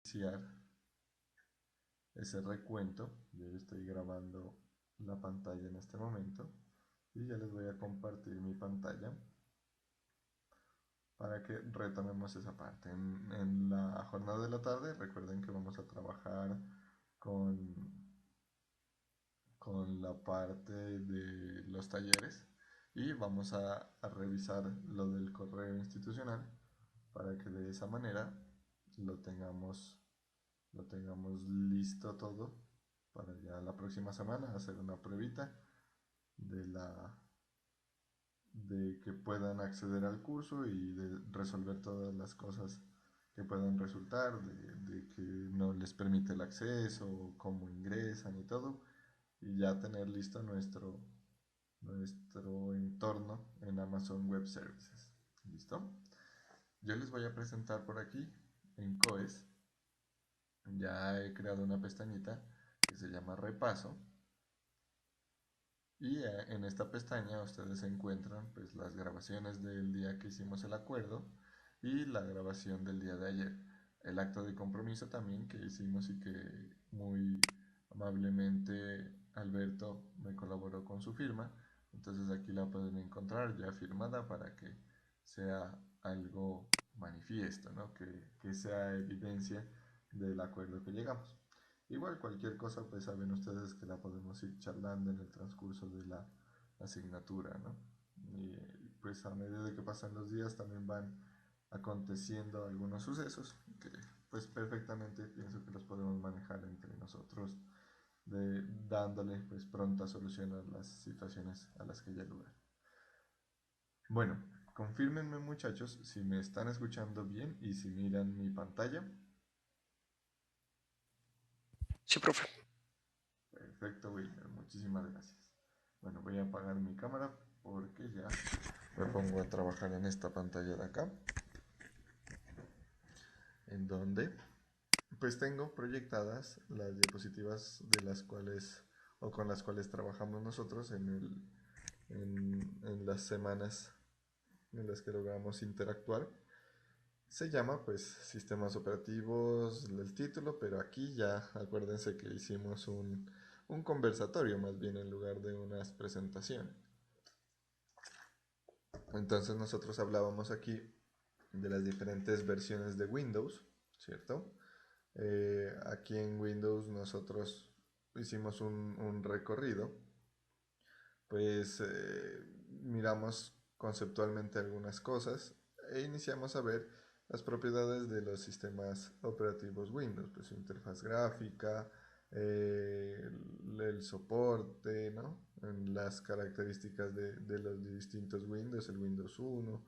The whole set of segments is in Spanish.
iniciar ese recuento. Yo estoy grabando la pantalla en este momento y ya les voy a compartir mi pantalla para que retomemos esa parte. En la jornada de la tarde, recuerden que vamos a trabajar con, con la parte de los talleres y vamos a revisar lo del correo institucional para que de esa manera lo tengamos, lo tengamos listo todo para ya la próxima semana hacer una pruebita de que puedan acceder al curso y de resolver todas las cosas que puedan resultar, de que no les permite el acceso, cómo ingresan y todo, y ya tener listo nuestro entorno en Amazon Web Services. ¿Listo? Yo les voy a presentar por aquí en COES. Ya he creado una pestañita que se llama Repaso. Y en esta pestaña ustedes encuentran pues las grabaciones del día que hicimos el acuerdo y la grabación del día de ayer. El acto de compromiso también que hicimos y que muy amablemente Alberto me colaboró con su firma. Entonces aquí la pueden encontrar ya firmada para que sea algo manifiesto, ¿no? Que sea evidencia del acuerdo que llegamos. Igual cualquier cosa, pues saben ustedes que la podemos ir charlando en el transcurso de la asignatura, ¿no? Y pues a medida que pasan los días también van aconteciendo algunos sucesos que pues perfectamente pienso que los podemos manejar entre nosotros, dándole pues pronta solución a las situaciones a las que ya lugar. Bueno, confírmenme muchachos si me están escuchando bien y si miran mi pantalla. Sí, profe. Perfecto, Wilmer, muchísimas gracias. Bueno, voy a apagar mi cámara porque ya me pongo a trabajar en esta pantalla de acá, en donde pues tengo proyectadas las diapositivas de las cuales o con las cuales trabajamos nosotros en las semanas en las que logramos interactuar. Se llama pues sistemas operativos el título, pero aquí ya acuérdense que hicimos un conversatorio más bien en lugar de unas presentaciones. Entonces nosotros hablábamos aquí de las diferentes versiones de Windows, ¿cierto? Aquí en Windows nosotros hicimos un recorrido, pues miramos conceptualmente algunas cosas e iniciamos a ver las propiedades de los sistemas operativos Windows, pues su interfaz gráfica, el soporte, ¿no? En las características de los distintos Windows, el Windows 1,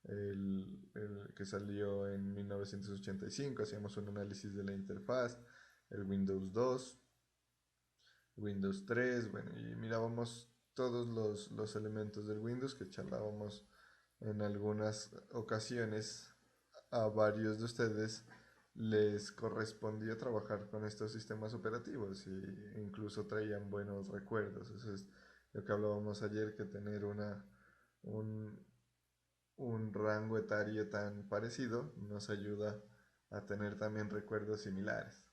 el que salió en 1985, hacíamos un análisis de la interfaz, el Windows 2, Windows 3, bueno, y mirábamos todos los elementos del Windows que charlábamos en algunas ocasiones. A varios de ustedes les correspondía trabajar con estos sistemas operativos e incluso traían buenos recuerdos. Eso es lo que hablábamos ayer, que tener un, un rango etario tan parecido nos ayuda a tener también recuerdos similares.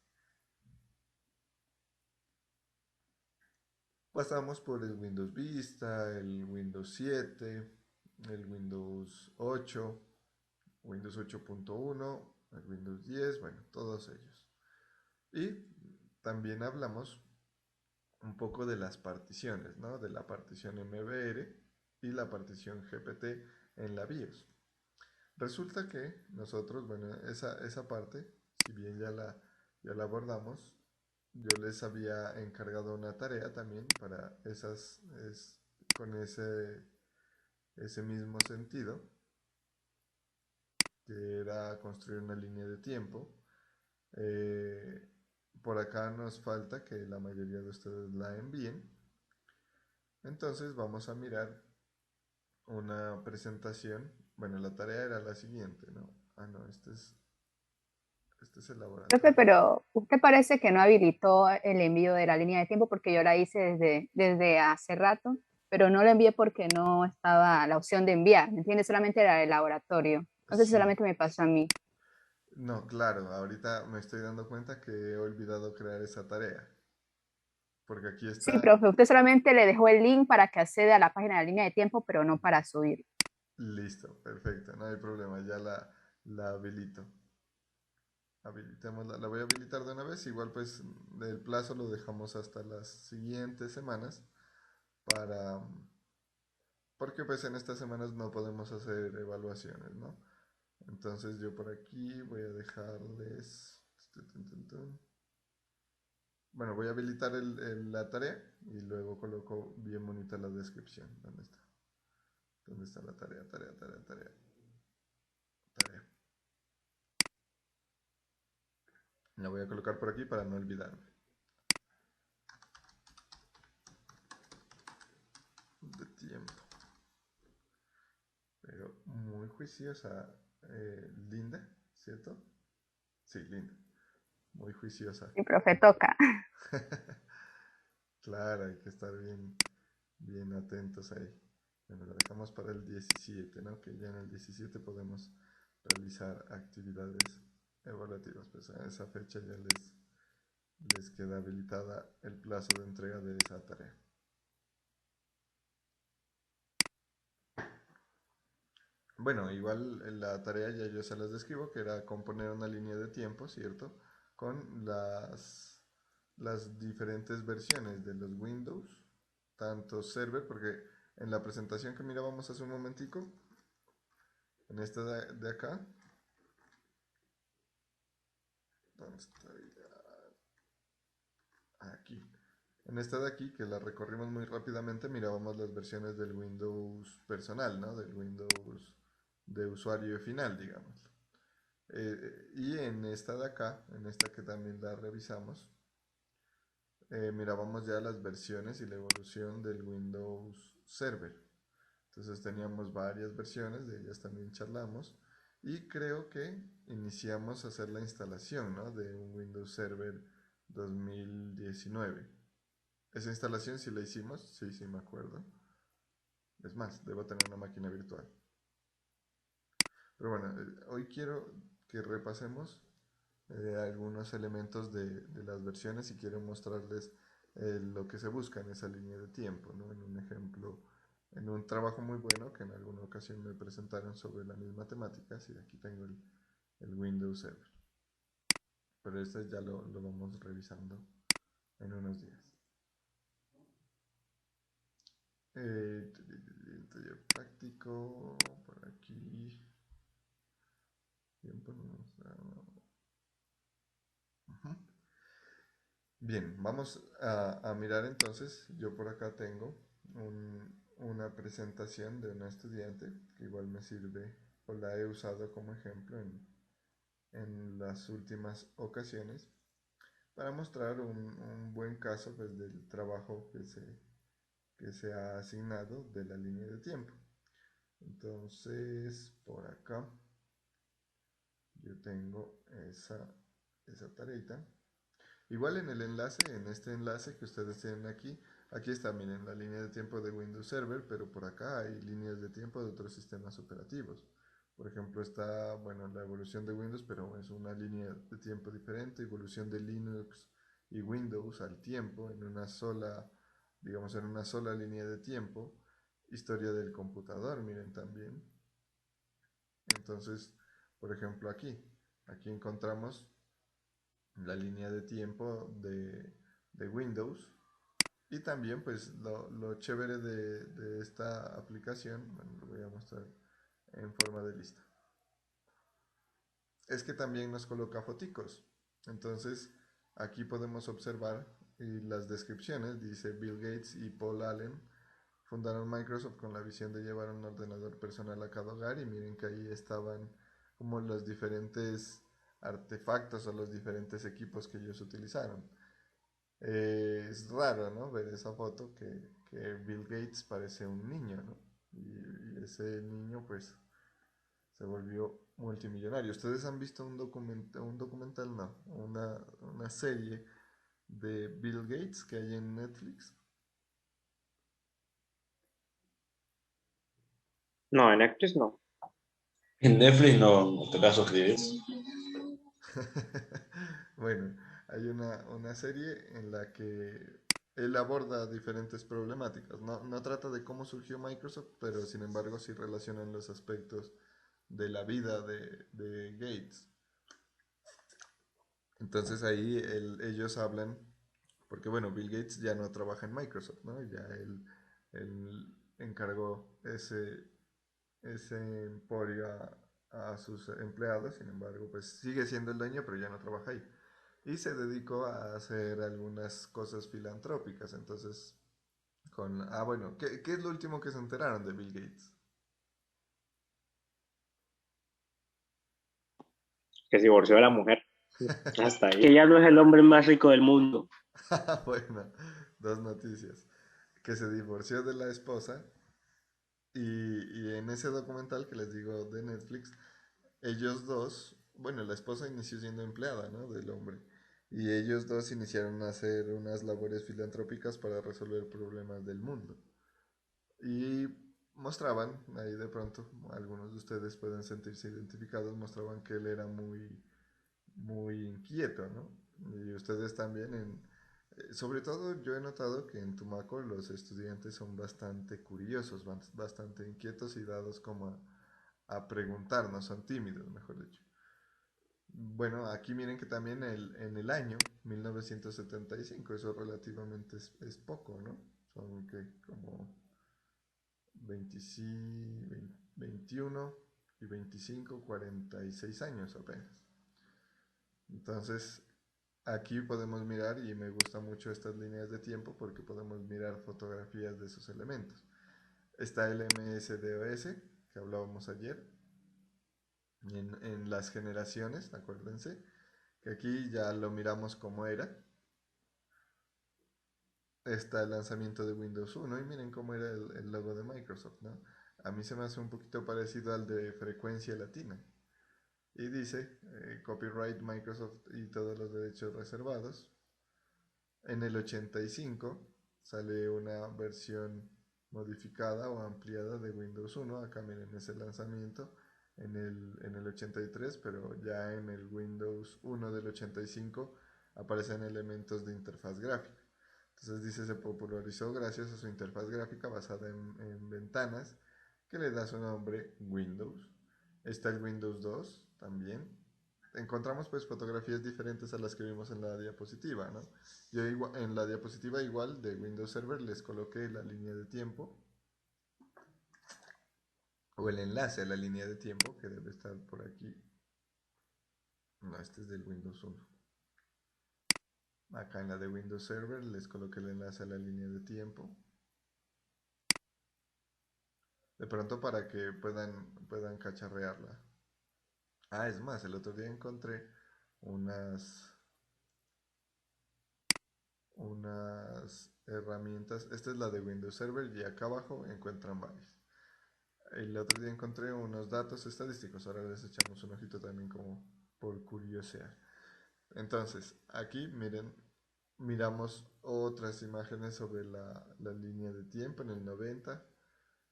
Pasamos por el Windows Vista, el Windows 7, el Windows 8, Windows 8.1, el Windows 10, bueno, todos ellos. Y también hablamos un poco de las particiones, ¿no? De la partición MBR y la partición GPT en la BIOS. Resulta que nosotros, bueno, esa parte, si bien ya la abordamos, yo les había encargado una tarea también para con ese mismo sentido, que era construir una línea de tiempo. Eh, por acá nos falta que la mayoría de ustedes la envíen. Entonces vamos a mirar una presentación. Bueno, la tarea era la siguiente, ¿no? Ah, no, este es el Profe, laboratorio. pero usted parece que no habilitó el envío de la línea de tiempo porque yo la hice desde hace rato, pero no la envié porque no estaba la opción de enviar, ¿me entiende? Solamente era el laboratorio. No sé si Sí, solamente me pasó a mí. No, claro, ahorita me estoy dando cuenta que he olvidado crear esa tarea, porque aquí Sí, está profe, usted solamente le dejó el link para que acceda a la página de la línea de tiempo, pero no para subir. listo, perfecto, no hay problema, ya la habilito. Habilitémosla, la voy a habilitar de una vez, igual pues el plazo lo dejamos hasta las siguientes semanas para, porque pues en estas semanas no podemos hacer evaluaciones, ¿no? Entonces yo por aquí voy a dejarles, bueno, voy a habilitar la tarea y luego coloco bien bonita la descripción. ¿Dónde está? ¿Dónde está la tarea? Tarea. La voy a colocar por aquí para no olvidarme. De tiempo. Pero muy juiciosa, Linda, ¿cierto? Sí, Linda. Muy juiciosa. Sí, profe, toca. Claro, hay que estar bien atentos ahí. Bueno, lo dejamos para el 17, ¿no? Que ya en el 17 podemos realizar actividades evaluativas. Pues a esa fecha ya les queda habilitada el plazo de entrega de esa tarea. Bueno, igual la tarea ya yo se las describo, que era componer una línea de tiempo, ¿cierto? Con las diferentes versiones de los Windows, tanto server, porque en la presentación que mirábamos hace un momentico, en esta de acá, ¿dónde está? Aquí. En esta de aquí, que la recorrimos muy rápidamente, mirábamos las versiones del Windows personal, ¿no? Del Windows de usuario final, digamos. Y en esta de acá, en esta que también la revisamos, mirábamos ya las versiones y la evolución del Windows Server. Entonces teníamos varias versiones, de ellas también charlamos. Y creo que iniciamos a hacer la instalación, ¿no? De un Windows Server 2019. Esa instalación sí la hicimos, sí, sí me acuerdo. Es más, debo tener una máquina virtual. Pero bueno, hoy quiero que repasemos algunos elementos de las versiones y quiero mostrarles lo que se busca en esa línea de tiempo, ¿no? En un ejemplo, en un trabajo muy bueno que en alguna ocasión me presentaron sobre la misma temática. Sí, aquí tengo el Windows Server. Pero este ya lo vamos revisando en unos días. Taller práctico, por aquí. Tiempo no nos da. Ujú. Bien, vamos a mirar entonces. Yo por acá tengo una presentación de una estudiante que igual me sirve o la he usado como ejemplo en las últimas ocasiones para mostrar un buen caso pues, del trabajo que se ha asignado de la línea de tiempo. Entonces, por acá yo tengo esa tareita. Igual en el enlace, en este enlace que ustedes tienen aquí, aquí está, miren, la línea de tiempo de Windows Server, pero por acá hay líneas de tiempo de otros sistemas operativos. Por ejemplo, está, bueno, la evolución de Windows, pero es una línea de tiempo diferente, evolución de Linux y Windows al tiempo en una sola, digamos, en una sola línea de tiempo. Historia del computador, miren también. Entonces, por ejemplo, aquí encontramos la línea de tiempo de Windows. Y también, pues, lo chévere de esta aplicación, bueno, lo voy a mostrar en forma de lista, es que también nos coloca foticos. Entonces, aquí podemos observar y las descripciones, dice Bill Gates y Paul Allen fundaron Microsoft con la visión de llevar un ordenador personal a cada hogar y miren que ahí estaban como los diferentes artefactos o los diferentes equipos que ellos utilizaron. Es raro, ¿no? Ver esa foto que Bill Gates parece un niño, ¿no? Y ese niño pues se volvió multimillonario. ¿Ustedes han visto un documental, no, una serie de Bill Gates que hay en Netflix? No, en Netflix no. En Netflix no te la suscribes. Bueno, hay una serie en la que él aborda diferentes problemáticas. No trata de cómo surgió Microsoft, pero sin embargo sí relacionan los aspectos de la vida de Gates. Entonces ahí ellos hablan, porque bueno, Bill Gates ya no trabaja en Microsoft, ¿no? Ya él encargó ese emporio a sus empleados, sin embargo, pues sigue siendo el dueño, pero ya no trabaja ahí. Y se dedicó a hacer algunas cosas filantrópicas, entonces, bueno, ¿qué es lo último que se enteraron de Bill Gates? Que se divorció de la mujer. Hasta Que ahí. ya no es el hombre más rico del mundo. Bueno, dos noticias. Que se divorció de la esposa y en ese documental que les digo de Netflix, ellos dos, bueno, la esposa inició siendo empleada, ¿no? Del hombre. Y ellos dos iniciaron a hacer unas labores filantrópicas para resolver problemas del mundo. Y mostraban, ahí de pronto, algunos de ustedes pueden sentirse identificados, mostraban que él era muy inquieto, ¿no? Y ustedes también, sobre todo yo he notado que en Tumaco los estudiantes son bastante curiosos, bastante inquietos y dados como a preguntar, no son tímidos, mejor dicho. Bueno, aquí miren que también en el año 1975, eso relativamente es poco, ¿no? Son que como 25, 21 y 25, 46 años apenas. Entonces, aquí podemos mirar, y me gustan mucho estas líneas de tiempo porque podemos mirar fotografías de esos elementos. Está el MS-DOS, que hablábamos ayer, en las generaciones, acuérdense, que aquí ya lo miramos como era. Está el lanzamiento de Windows 1 y miren cómo era el logo de Microsoft, ¿no? A mí se me hace un poquito parecido al de Frecuencia Latina. Y dice, copyright Microsoft y todos los derechos reservados. En el 85 sale una versión modificada o ampliada de Windows 1. Acá miren ese lanzamiento en el 83, pero ya en el Windows 1 del 85 aparecen elementos de interfaz gráfica. Entonces dice, se popularizó gracias a su interfaz gráfica basada en ventanas que le da su nombre Windows. Está el Windows 2 también. Encontramos pues fotografías diferentes a las que vimos en la diapositiva, ¿no? Yo en la diapositiva igual de Windows Server les coloqué la línea de tiempo o el enlace a la línea de tiempo que debe estar por aquí. No, este es del Windows 1. Acá en la de Windows Server les coloqué el enlace a la línea de tiempo. De pronto para que puedan cacharrearla. Ah, es más, el otro día encontré unas herramientas. Esta es la de Windows Server y acá abajo encuentran varias. El otro día encontré unos datos estadísticos. Ahora les echamos un ojito también como por curiosear. Entonces, aquí miren, miramos otras imágenes sobre la línea de tiempo en el 90.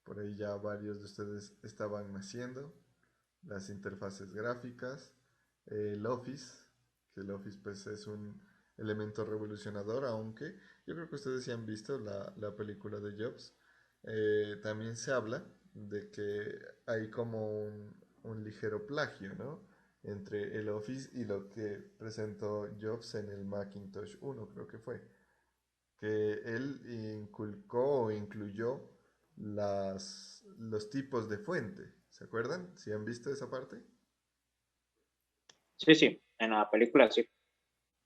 Por ahí ya varios de ustedes estaban naciendo. Las interfaces gráficas, el Office, que el Office pues es un elemento revolucionador, aunque yo creo que ustedes ya han visto la película de Jobs. También se habla de que hay como un ligero plagio, ¿no? Entre el Office y lo que presentó Jobs en el Macintosh 1, creo que fue. Que él inculcó o incluyó los tipos de fuente. ¿Se acuerdan? ¿Sí han visto esa parte? Sí, sí, en la película sí.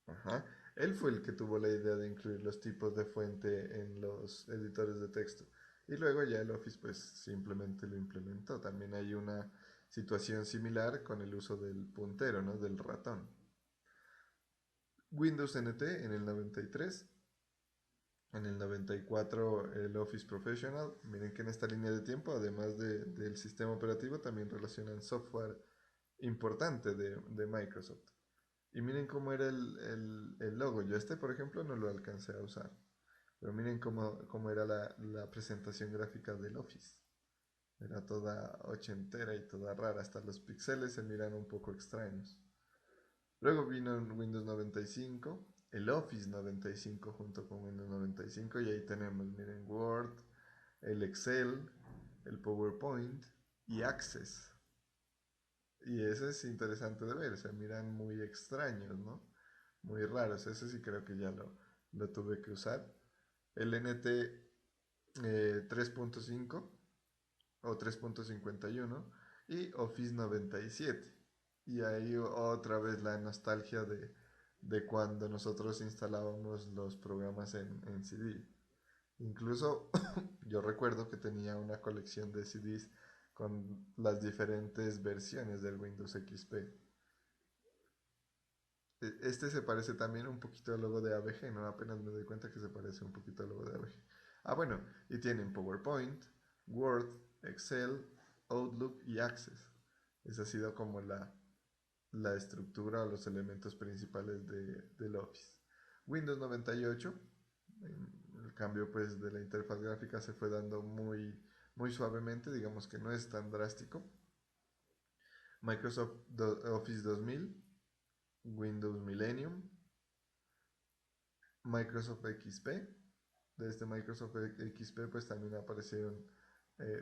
Ajá. Él fue el que tuvo la idea de incluir los tipos de fuente en los editores de texto. Y luego ya el Office pues simplemente lo implementó. También hay una situación similar con el uso del puntero, ¿no? Del ratón. Windows NT en el 93. En el 94 el Office Professional. Miren que en esta línea de tiempo, además del sistema operativo, también relacionan software importante de Microsoft. Y miren cómo era el logo. Yo por ejemplo, no lo alcancé a usar. Pero miren cómo era la presentación gráfica del Office. Era toda ochentera y toda rara. Hasta los píxeles se miran un poco extraños. Luego vino el Windows 95, el Office 95 junto con Windows 95 y ahí tenemos, miren, Word, el Excel, el PowerPoint y Access. Y eso es interesante de ver, se miran muy extraños, ¿no? Muy raros, ese sí creo que ya lo tuve que usar. El NT 3.5 o 3.51 y Office 97. Y ahí otra vez la nostalgia de cuando nosotros instalábamos los programas en CD. Incluso yo recuerdo que tenía una colección de CDs con las diferentes versiones del Windows XP. Este se parece también un poquito al logo de ABG, ¿no? Apenas me doy cuenta que se parece un poquito al logo de ABG. Ah, bueno, y tienen PowerPoint, Word, Excel, Outlook y Access. Esa ha sido como la estructura o los elementos principales del Office. Windows 98, el cambio pues de la interfaz gráfica se fue dando muy suavemente, digamos que no es tan drástico. Microsoft Office 2000, Windows Millennium, Microsoft XP. De este Microsoft XP pues también aparecieron,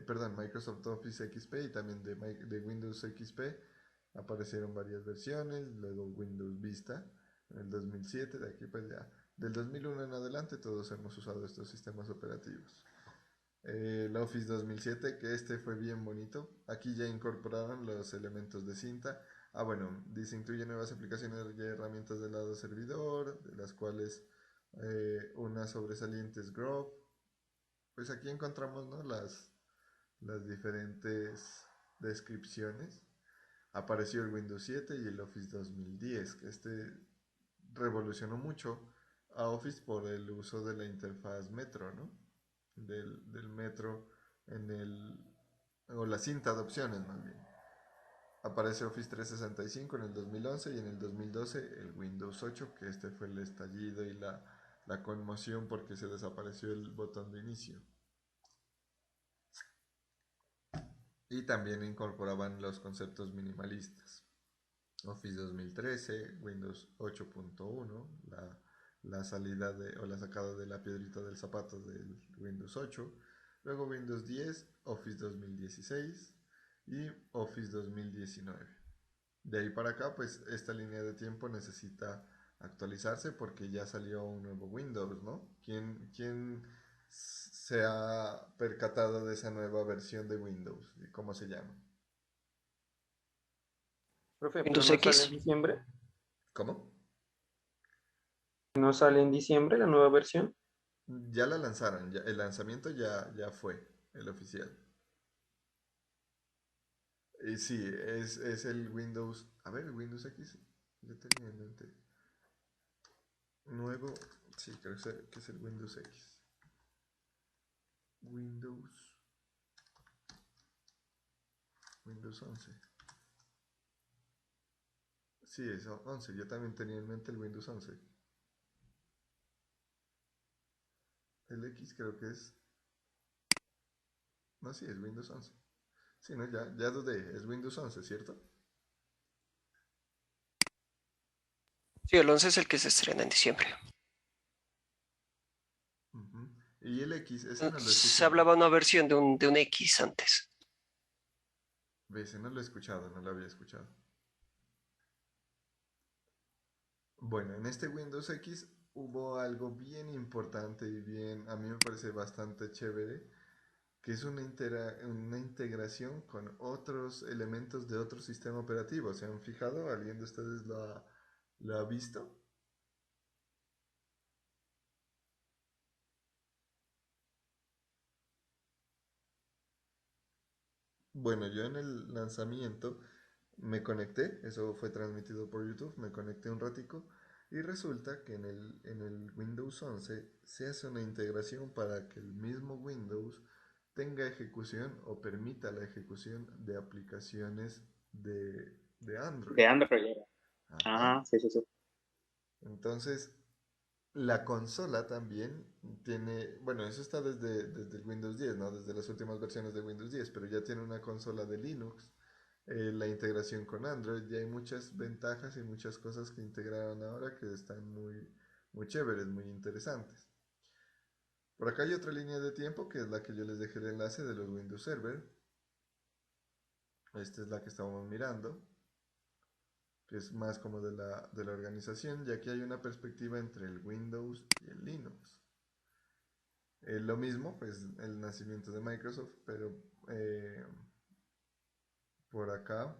perdón, Microsoft Office XP y también de Windows XP aparecieron varias versiones, luego Windows Vista en el 2007, de aquí pues ya, del 2001 en adelante todos hemos usado estos sistemas operativos. El Office 2007, que este fue bien bonito, aquí ya incorporaron los elementos de cinta. Ah, bueno, dice incluye nuevas aplicaciones y herramientas del lado servidor, de las cuales una sobresaliente es Grove. Pues aquí encontramos, ¿no? las diferentes descripciones. Apareció el Windows 7 y el Office 2010, que este revolucionó mucho a Office por el uso de la interfaz Metro, ¿no? Del Metro en o la cinta de opciones más bien. Aparece Office 365 en el 2011 y en el 2012 el Windows 8, que este fue el estallido y la conmoción porque se desapareció el botón de inicio. Y también incorporaban los conceptos minimalistas. Office 2013, Windows 8.1, la salida o la sacada de la piedrita del zapato del Windows 8, luego Windows 10, Office 2016 y Office 2019. De ahí para acá, pues esta línea de tiempo necesita actualizarse porque ya salió un nuevo Windows, ¿no? ¿Quién se ha percatado de esa nueva versión de Windows? ¿Y cómo se llama? Profe, pero Windows no sale X. en diciembre. ¿Cómo? ¿No sale en diciembre la nueva versión? Ya la lanzaron, el lanzamiento ya fue el oficial. Y sí, es el Windows. A ver, el Windows X. Yo tenía en mente. Nuevo. Sí, creo que es el Windows X. Windows 11. Sí, es 11. Yo también tenía en mente el Windows 11. El X creo que es. No, sí, es Windows 11. Sí, no, ya dudé. Es Windows 11, ¿cierto? Sí, el 11 es el que se estrena en diciembre. Ujú. Y el X, ese no lo he Se escuchado. hablaba una versión de un X antes. Ese no lo he escuchado, no lo había escuchado. Bueno, en este Windows X hubo algo bien importante y bien, a mí me parece bastante chévere, que es una integración con otros elementos de otro sistema operativo. ¿Se han fijado? ¿Alguien de ustedes lo ha visto? Bueno, yo en el lanzamiento me conecté, eso fue transmitido por YouTube, me conecté un ratico y resulta que en el Windows 11 se hace una integración para que el mismo Windows tenga ejecución o permita la ejecución de aplicaciones de Android. De Android. Ajá. Ajá, sí, sí, sí. Entonces, la consola también tiene, bueno, eso está desde el Windows 10, ¿no? Desde las últimas versiones de Windows 10, pero ya tiene una consola de Linux La integración con Android. Ya hay muchas ventajas y muchas cosas que integraron ahora que están muy chéveres, muy interesantes. Por acá hay otra línea de tiempo que es la que yo les dejé el enlace de los Windows Server. Esta es la que estábamos mirando, que es más como de la organización, y aquí hay una perspectiva entre el Windows y el Linux. Lo mismo, pues el nacimiento de Microsoft, pero por acá,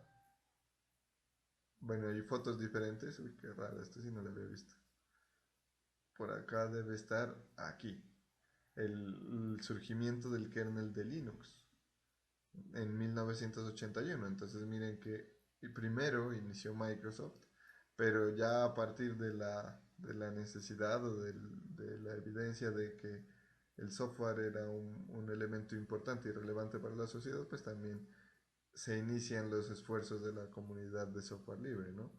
bueno, hay fotos diferentes. Uy, qué raro, esto sí no lo había visto. Por acá debe estar aquí, el surgimiento del kernel de Linux en 1981. Entonces miren que primero inició Microsoft, pero ya a partir de la necesidad o de la evidencia de que el software era un elemento importante y relevante para la sociedad, pues también se inician los esfuerzos de la comunidad de software libre, ¿no?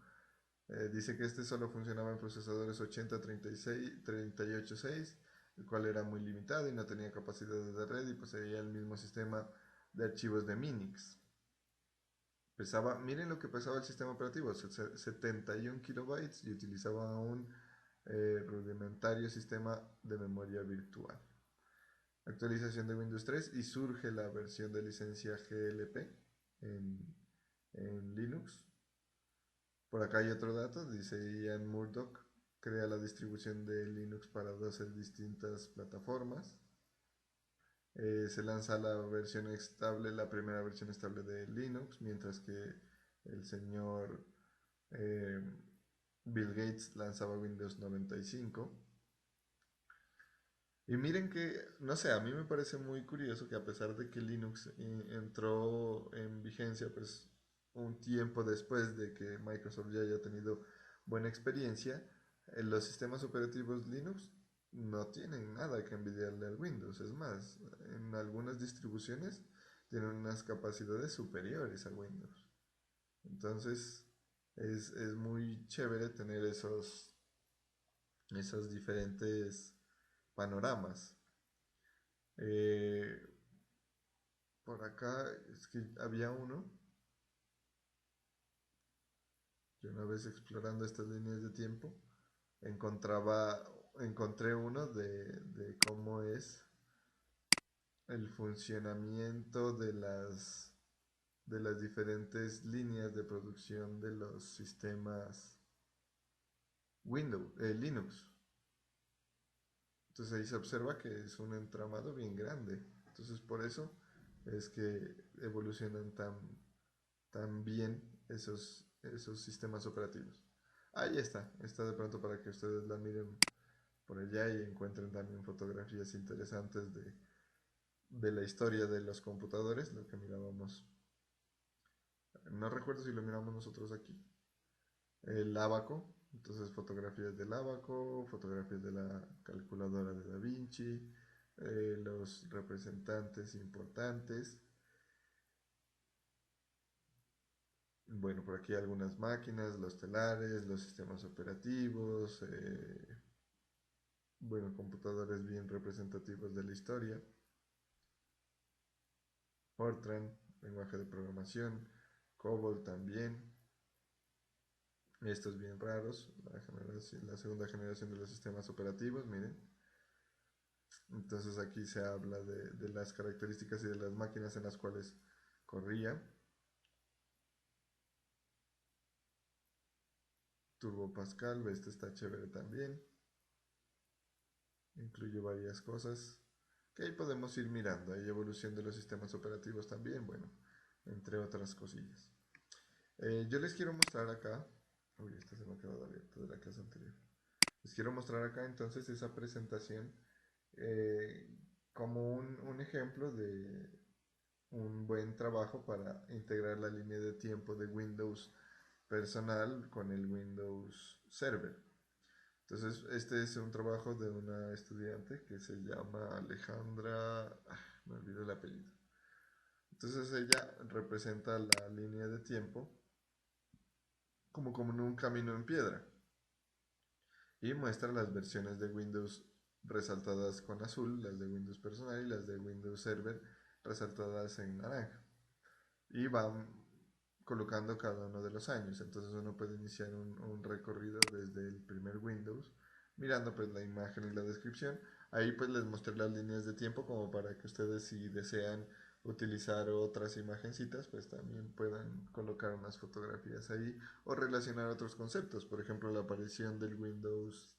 Dice que este solo funcionaba en procesadores 8036, 386, el cual era muy limitado y no tenía capacidades de red y poseía el mismo sistema de archivos de Minix. Miren lo que pesaba el sistema operativo, 71 kilobytes y utilizaba un rudimentario sistema de memoria virtual. Actualización de Windows 3 y surge la versión de licencia GLP en Linux. Por acá hay otro dato, dice Ian Murdoch, crea la distribución de Linux para 12 distintas plataformas. Se lanza la primera versión estable de Linux, mientras que el señor eh, Bill Gates lanzaba Windows 95. Y miren que, no sé, a mí me parece muy curioso que a pesar de que Linux entró en vigencia pues un tiempo después de que Microsoft ya haya tenido buena experiencia, los sistemas operativos Linux no tienen nada que envidiarle al Windows. Es más, en algunas distribuciones tienen unas capacidades superiores a Windows. Entonces es muy chévere tener esos diferentes panoramas. Eh, por acá es que había uno, yo una vez explorando estas líneas de tiempo, encontré uno de cómo es el funcionamiento de las diferentes líneas de producción de los sistemas Linux. Entonces ahí se observa que es un entramado bien grande. Entonces por eso es que evolucionan tan bien esos sistemas operativos. Ahí está de pronto para que ustedes la miren por allá y encuentren también fotografías interesantes de la historia de los computadores, lo que mirábamos. No recuerdo si lo miramos nosotros aquí. El Abaco, entonces fotografías del Abaco, fotografías de la calculadora de Da Vinci, los representantes importantes. Bueno, por aquí algunas máquinas, los telares, los sistemas operativos, bueno, computadores bien representativos de la historia. Fortran, lenguaje de programación, COBOL también. Estos bien raros, la segunda generación de los sistemas operativos, miren. Entonces aquí se habla de las características y de las máquinas en las cuales corría. Turbo Pascal, este está chévere también. Incluye varias cosas que ahí podemos ir mirando. Hay evolución de los sistemas operativos también, bueno, entre otras cosillas. Yo les quiero mostrar acá. Uy, esta se me ha quedado abierta de la clase anterior. Les quiero mostrar acá entonces esa presentación eh, como un ejemplo de un buen trabajo para integrar la línea de tiempo de Windows personal con el Windows Server. Entonces, este es un trabajo de una estudiante que se llama Alejandra, me olvidé el apellido. Entonces ella representa la línea de tiempo como en un camino en piedra y muestra las versiones de Windows resaltadas con azul, las de Windows personal y las de Windows Server resaltadas en naranja. Y van colocando cada uno de los años. Entonces uno puede iniciar un recorrido desde el primer Windows, mirando pues la imagen y la descripción. Ahí pues les mostré las líneas de tiempo como para que ustedes, si desean utilizar otras imagencitas, pues también puedan colocar unas fotografías ahí o relacionar otros conceptos. Por ejemplo, la aparición del Windows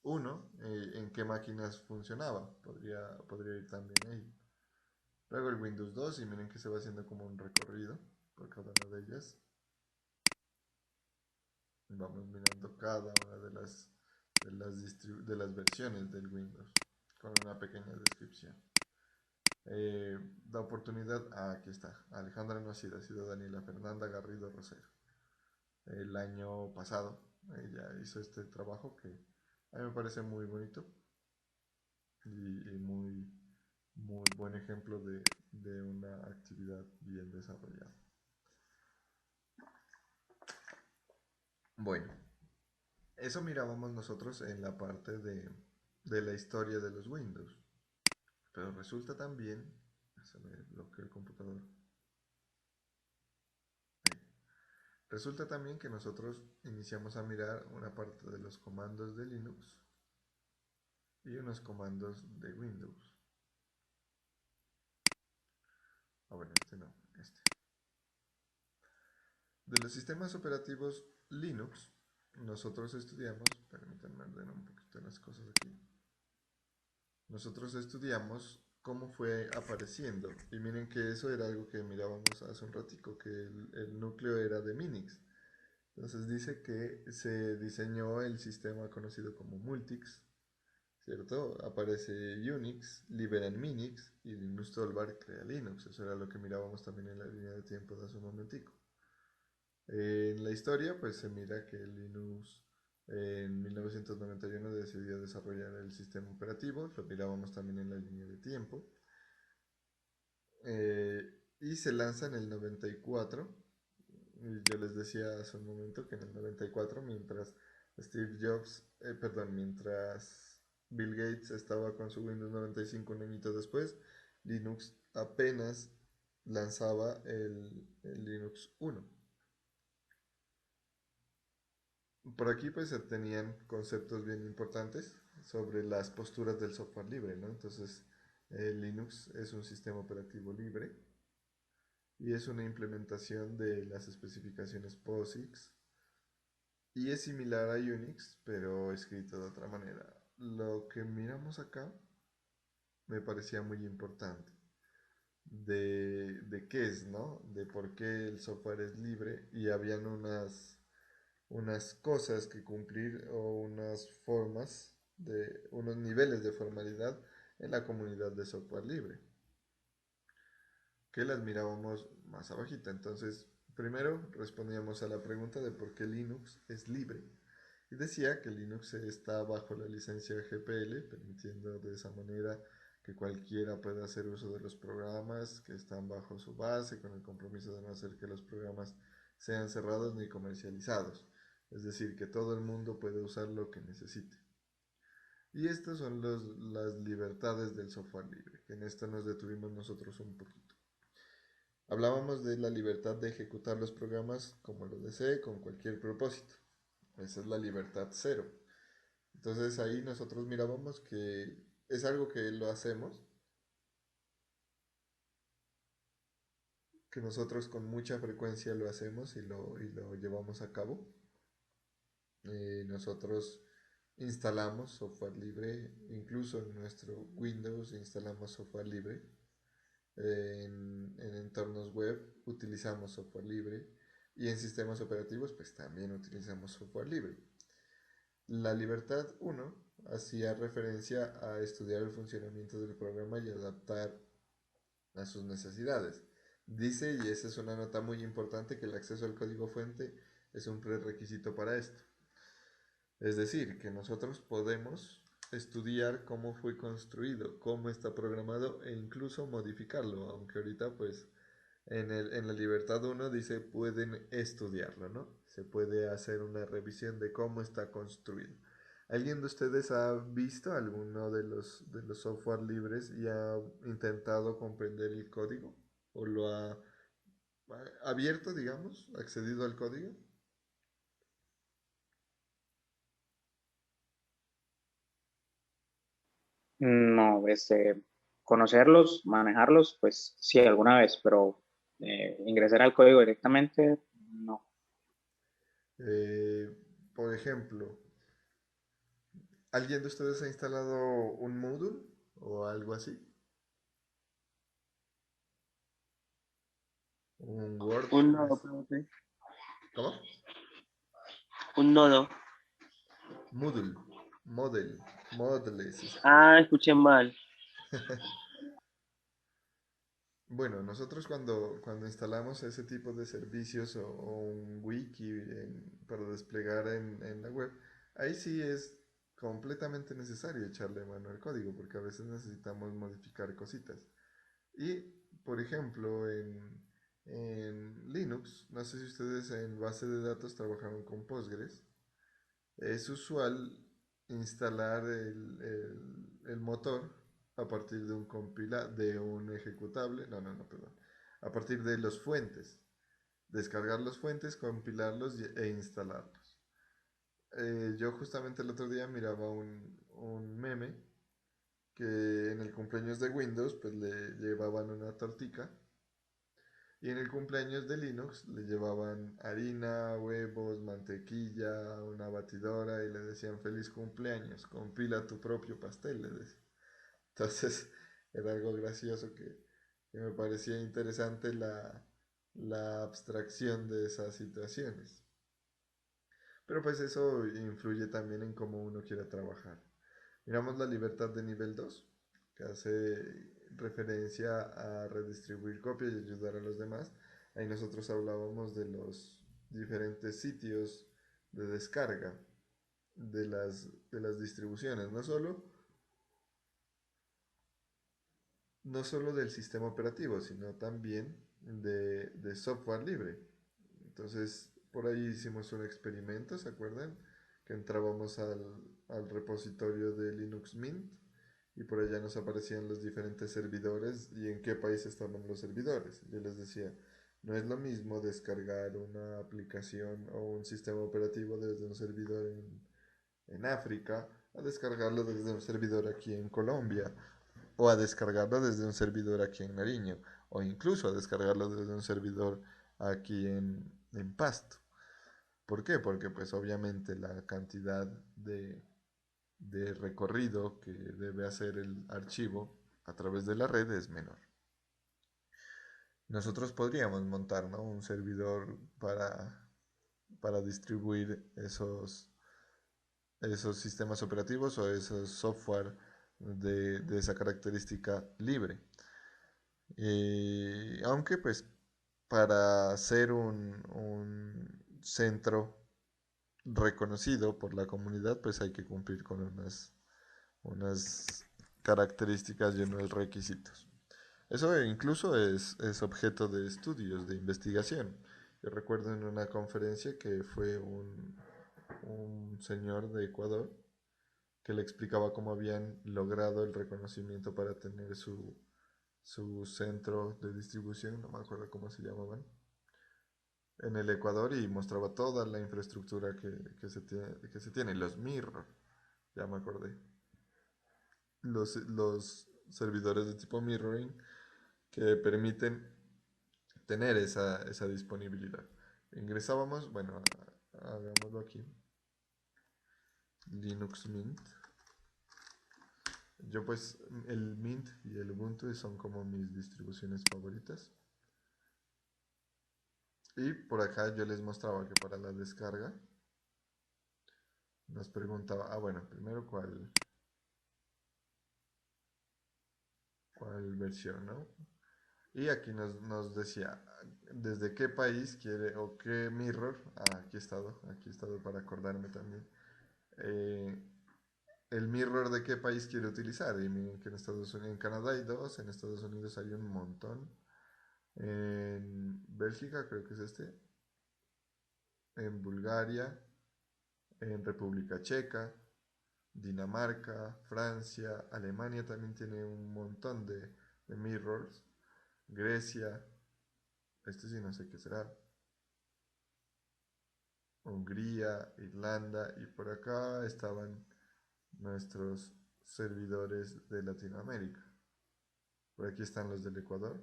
1, en qué máquinas funcionaba, podría ir también ahí. Luego el Windows 2, y miren que se va haciendo como un recorrido por cada una de ellas. Vamos mirando cada una de las versiones del Windows con una pequeña descripción. La oportunidad, aquí está, Alejandra no ha sido Daniela Fernanda Garrido Rosero. El año pasado ella hizo este trabajo que a mí me parece muy bonito y muy buen ejemplo de una actividad bien desarrollada. Bueno, eso mirábamos nosotros en la parte de la historia de los Windows. Pero resulta también, se me bloqueó el computador. Ahí. Resulta también que nosotros iniciamos a mirar una parte de los comandos de Linux y unos comandos de Windows. Bueno, este no, este. De los sistemas operativos Linux, nosotros estudiamos, permítanme ordenar un poquito las cosas aquí. Nosotros estudiamos cómo fue apareciendo. Y miren que eso era algo que mirábamos hace un ratico, que el núcleo era de Minix. Entonces dice que se diseñó el sistema conocido como Multics, ¿cierto? Aparece Unix, libera en Minix y Linus Torvald crea Linux. Eso era lo que mirábamos también en la línea de tiempo de hace un momentico. En la historia, pues se mira que Linux en 1991 decidió desarrollar el sistema operativo, lo mirábamos también en la línea de tiempo, y se lanza en el 94. Y yo les decía hace un momento que en el 94, mientras mientras Bill Gates estaba con su Windows 95 un añito después, Linux apenas lanzaba el Linux 1. Por aquí pues se tenían conceptos bien importantes sobre las posturas del software libre, ¿no? Entonces, Linux es un sistema operativo libre y es una implementación de las especificaciones POSIX y es similar a Unix, pero escrito de otra manera. Lo que miramos acá me parecía muy importante de qué es, ¿no? De por qué el software es libre y habían unas cosas que cumplir o unas formas unos niveles de formalidad en la comunidad de software libre, que las mirábamos más abajita. Entonces, primero respondíamos a la pregunta de por qué Linux es libre. Y decía que Linux está bajo la licencia GPL, permitiendo de esa manera que cualquiera pueda hacer uso de los programas que están bajo su base, con el compromiso de no hacer que los programas sean cerrados ni comercializados. Es decir, que todo el mundo puede usar lo que necesite. Y estas son las libertades del software libre, que en esto nos detuvimos nosotros un poquito. Hablábamos de la libertad de ejecutar los programas como lo desee, con cualquier propósito. Esa es la libertad cero. Entonces ahí nosotros mirábamos que es algo que lo hacemos, que nosotros con mucha frecuencia lo hacemos y lo llevamos a cabo. Nosotros instalamos software libre, incluso en nuestro Windows instalamos software libre. En entornos web utilizamos software libre y en sistemas operativos pues también utilizamos software libre. La libertad 1 hacía referencia a estudiar el funcionamiento del programa y adaptar a sus necesidades. Dice, y esa es una nota muy importante, que el acceso al código fuente es un prerequisito para esto. Es decir, que nosotros podemos estudiar cómo fue construido, cómo está programado e incluso modificarlo, aunque ahorita pues en la libertad 1 dice pueden estudiarlo, ¿no? Se puede hacer una revisión de cómo está construido. ¿Alguien de ustedes ha visto alguno de los software libres y ha intentado comprender el código? ¿O lo ha abierto, digamos, accedido al código. No, conocerlos, manejarlos, pues sí, alguna vez, pero ingresar al código directamente, no. Eh, por ejemplo, ¿alguien de ustedes ha instalado un Moodle o algo así? Un Un nodo, WordPress. profe. ¿Cómo? Un nodo. Moodle. Model. Model se escribe. Ah, escuché mal. Bueno, nosotros cuando instalamos ese tipo de servicios o un wiki para desplegar en la web, ahí sí es completamente necesario echarle mano al código porque a veces necesitamos modificar cositas. Y, por ejemplo, en Linux, no sé si ustedes en base de datos trabajaron con Postgres, es usual instalar el motor a partir de de un ejecutable, no, perdón, a partir de los fuentes, descargar los fuentes, compilarlos e instalarlos. Yo justamente el otro día miraba un meme que en el cumpleaños de Windows pues le llevaban una tortica y en el cumpleaños de Linux le llevaban harina, huevos, mantequilla, una batidora y le decían feliz cumpleaños, compila tu propio pastel, le decían. Entonces era algo gracioso que me parecía interesante la abstracción de esas situaciones. Pero pues eso influye también en cómo uno quiera trabajar. Miramos la libertad de nivel 2 que hace referencia a redistribuir copias y ayudar a los demás. Ahí nosotros hablábamos de los diferentes sitios de descarga de las distribuciones, no solo del sistema operativo, sino también de software libre. Entonces, por ahí hicimos un experimento, ¿se acuerdan? Que entrábamos al repositorio de Linux Mint y por allá nos aparecían los diferentes servidores y en qué país estaban los servidores. Yo les decía, no es lo mismo descargar una aplicación o un sistema operativo desde un servidor en África a descargarlo desde un servidor aquí en Colombia o a descargarlo desde un servidor aquí en Nariño o incluso a descargarlo desde un servidor aquí en Pasto. ¿Por qué? Porque pues obviamente la cantidad de recorrido que debe hacer el archivo a través de la red es menor. Nosotros podríamos montar, ¿no?, un servidor para distribuir esos sistemas operativos o esos software de esa característica libre. Aunque pues para ser un centro reconocido por la comunidad, pues hay que cumplir con unas características y unos requisitos. Eso incluso es objeto de estudios, de investigación. Yo recuerdo en una conferencia que fue un señor de Ecuador que le explicaba cómo habían logrado el reconocimiento para tener su centro de distribución, no me acuerdo cómo se llamaban, en el Ecuador y mostraba toda la infraestructura que se tiene, los mirror, ya me acordé, los servidores de tipo mirroring que permiten tener esa disponibilidad. Ingresábamos, bueno, hagámoslo aquí, Linux Mint. Yo pues el Mint y el Ubuntu son como mis distribuciones favoritas. Y por acá yo les mostraba que para la descarga nos preguntaba, bueno, primero cuál versión, ¿no? Y aquí nos decía desde qué país quiere o qué mirror. Aquí he estado para acordarme también. Eh, el mirror de qué país quiere utilizar. Y miren que en Estados Unidos, en Canadá hay dos, en Estados Unidos hay un montón. En Bélgica creo que es este. En Bulgaria, en República Checa, Dinamarca, Francia, Alemania también tiene un montón de mirrors. Grecia, Este sí no sé qué será. Hungría, Irlanda y por acá estaban nuestros servidores de Latinoamérica. Por aquí están los del Ecuador.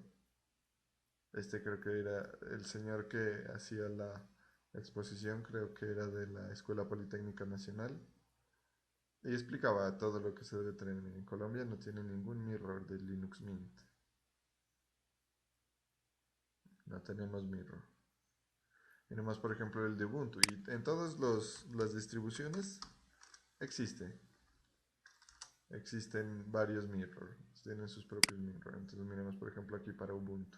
Este creo que era el señor que hacía la exposición, creo que era de la Escuela Politécnica Nacional. Y explicaba todo lo que se debe tener. En Colombia no tiene ningún mirror de Linux Mint. No tenemos mirror. Tenemos por ejemplo el de Ubuntu. Y en todas las distribuciones existe. Existen varios mirrors. Tienen sus propios mirrors. Entonces miremos por ejemplo aquí para Ubuntu.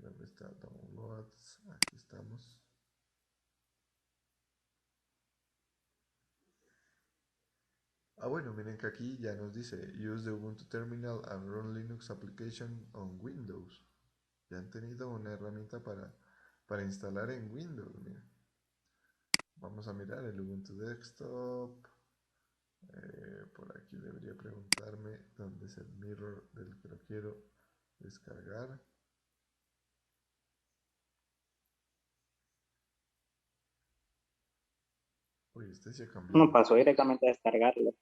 ¿Dónde está Downloads? Aquí estamos. Bueno, miren que aquí ya nos dice Use the Ubuntu Terminal and run Linux application on Windows. Ya han tenido una herramienta para instalar en Windows. Mira. Vamos a mirar el Ubuntu Desktop. Por aquí debería preguntarme dónde es el mirror del que lo quiero descargar. Uy, este se ha cambiado. No pasó directamente a descargarlo.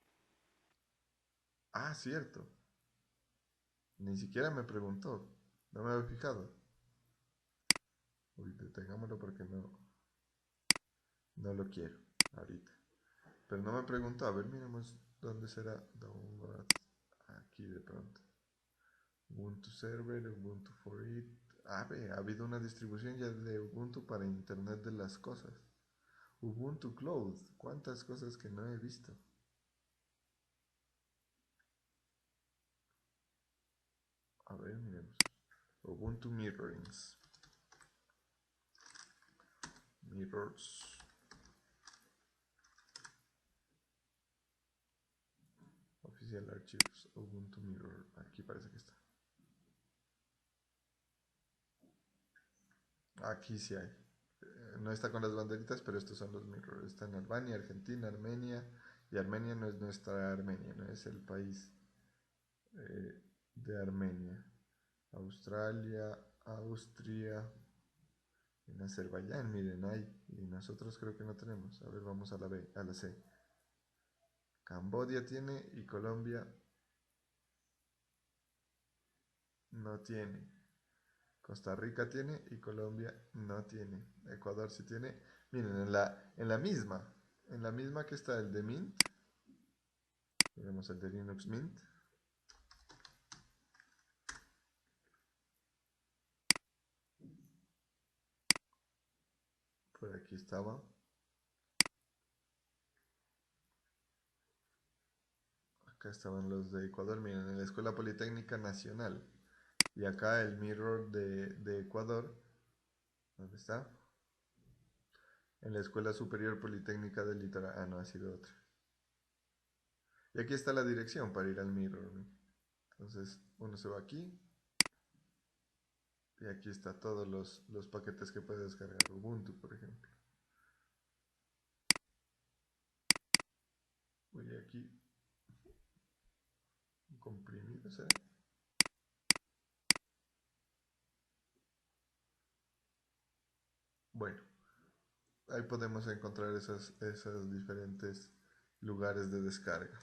Ah, cierto. Ni siquiera me preguntó. No me había fijado. Uy, detengámoslo porque no lo quiero ahorita. Pero no me preguntó. A ver, miremos dónde será Download. Aquí de pronto. Ubuntu Server, Ubuntu for It. Ve, ha habido una distribución ya de Ubuntu para Internet de las cosas. Ubuntu Cloud. ¿Cuántas cosas que no he visto? A ver, miremos. Ubuntu Mirrorings. Mirrors. Oficial Archives. Ubuntu Mirror. Aquí parece que está. Aquí sí hay. No está con las banderitas, pero estos son los mirrors. Está en Albania, Argentina, Armenia. Y Armenia no es nuestra Armenia, no es el país de Armenia. Australia, Austria, en Azerbaiyán, miren, hay. Y nosotros creo que no tenemos. A ver, vamos a la B, a la C. Camboya tiene y Colombia no tiene. Costa Rica tiene y Colombia no tiene. Ecuador sí tiene. Miren, en la misma que está el de Mint. Tenemos el de Linux Mint. Por aquí estaba. Acá estaban los de Ecuador. Miren, en la Escuela Politécnica Nacional. Y acá el mirror de Ecuador. ¿Dónde está? En la Escuela Superior Politécnica del Litoral. No, ha sido otra. Y aquí está la dirección para ir al mirror. Entonces uno se va aquí. Y aquí está todos los paquetes que puede descargar. Ubuntu, por ejemplo. Voy aquí. Comprimido, ¿será? Bueno, ahí podemos encontrar esos diferentes lugares de descarga.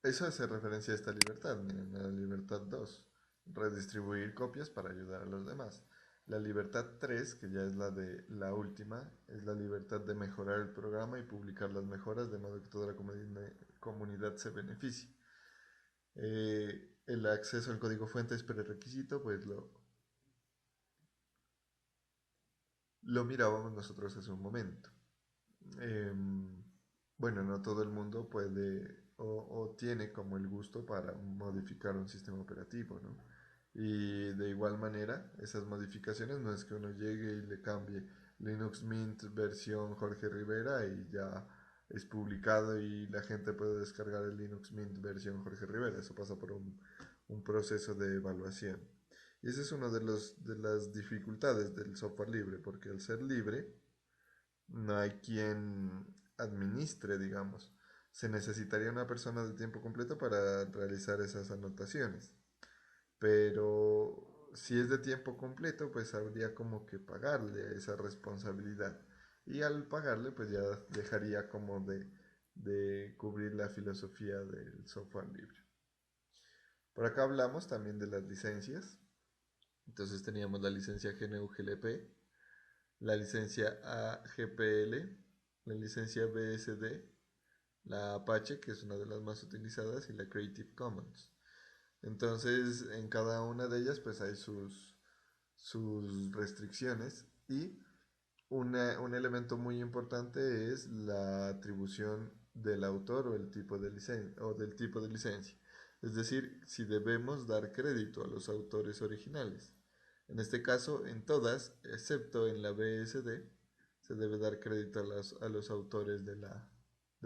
Eso hace referencia a esta libertad, miren, a la libertad 2, redistribuir copias para ayudar a los demás. La libertad 3, que ya es la de la última, es la libertad de mejorar el programa y publicar las mejoras de modo que toda la comunidad se beneficie. El acceso al código fuente es prerequisito, pues lo mirábamos nosotros hace un momento. Bueno, no todo el mundo puede o tiene como el gusto para modificar un sistema operativo, ¿no? Y de igual manera, esas modificaciones no es que uno llegue y le cambie Linux Mint versión Jorge Rivera y ya es publicado y la gente puede descargar el Linux Mint versión Jorge Rivera. Eso pasa por un proceso de evaluación. Y esa es una de las dificultades del software libre, porque al ser libre, no hay quien administre, digamos. se necesitaría una persona de tiempo completo para realizar esas anotaciones. Pero si es de tiempo completo, pues habría como que pagarle esa responsabilidad. Y al pagarle, pues ya dejaría como de cubrir la filosofía del software libre. Por acá hablamos también de las licencias. Entonces teníamos la licencia GNU-GLP, la licencia AGPL, la licencia BSD, la Apache, que es una de las más utilizadas, y la Creative Commons. Entonces, en cada una de ellas, pues hay sus restricciones y un elemento muy importante es la atribución del autor o el tipo de o del tipo de licencia. Es decir, si debemos dar crédito a los autores originales. En este caso, en todas, excepto en la BSD, se debe dar crédito a los autores del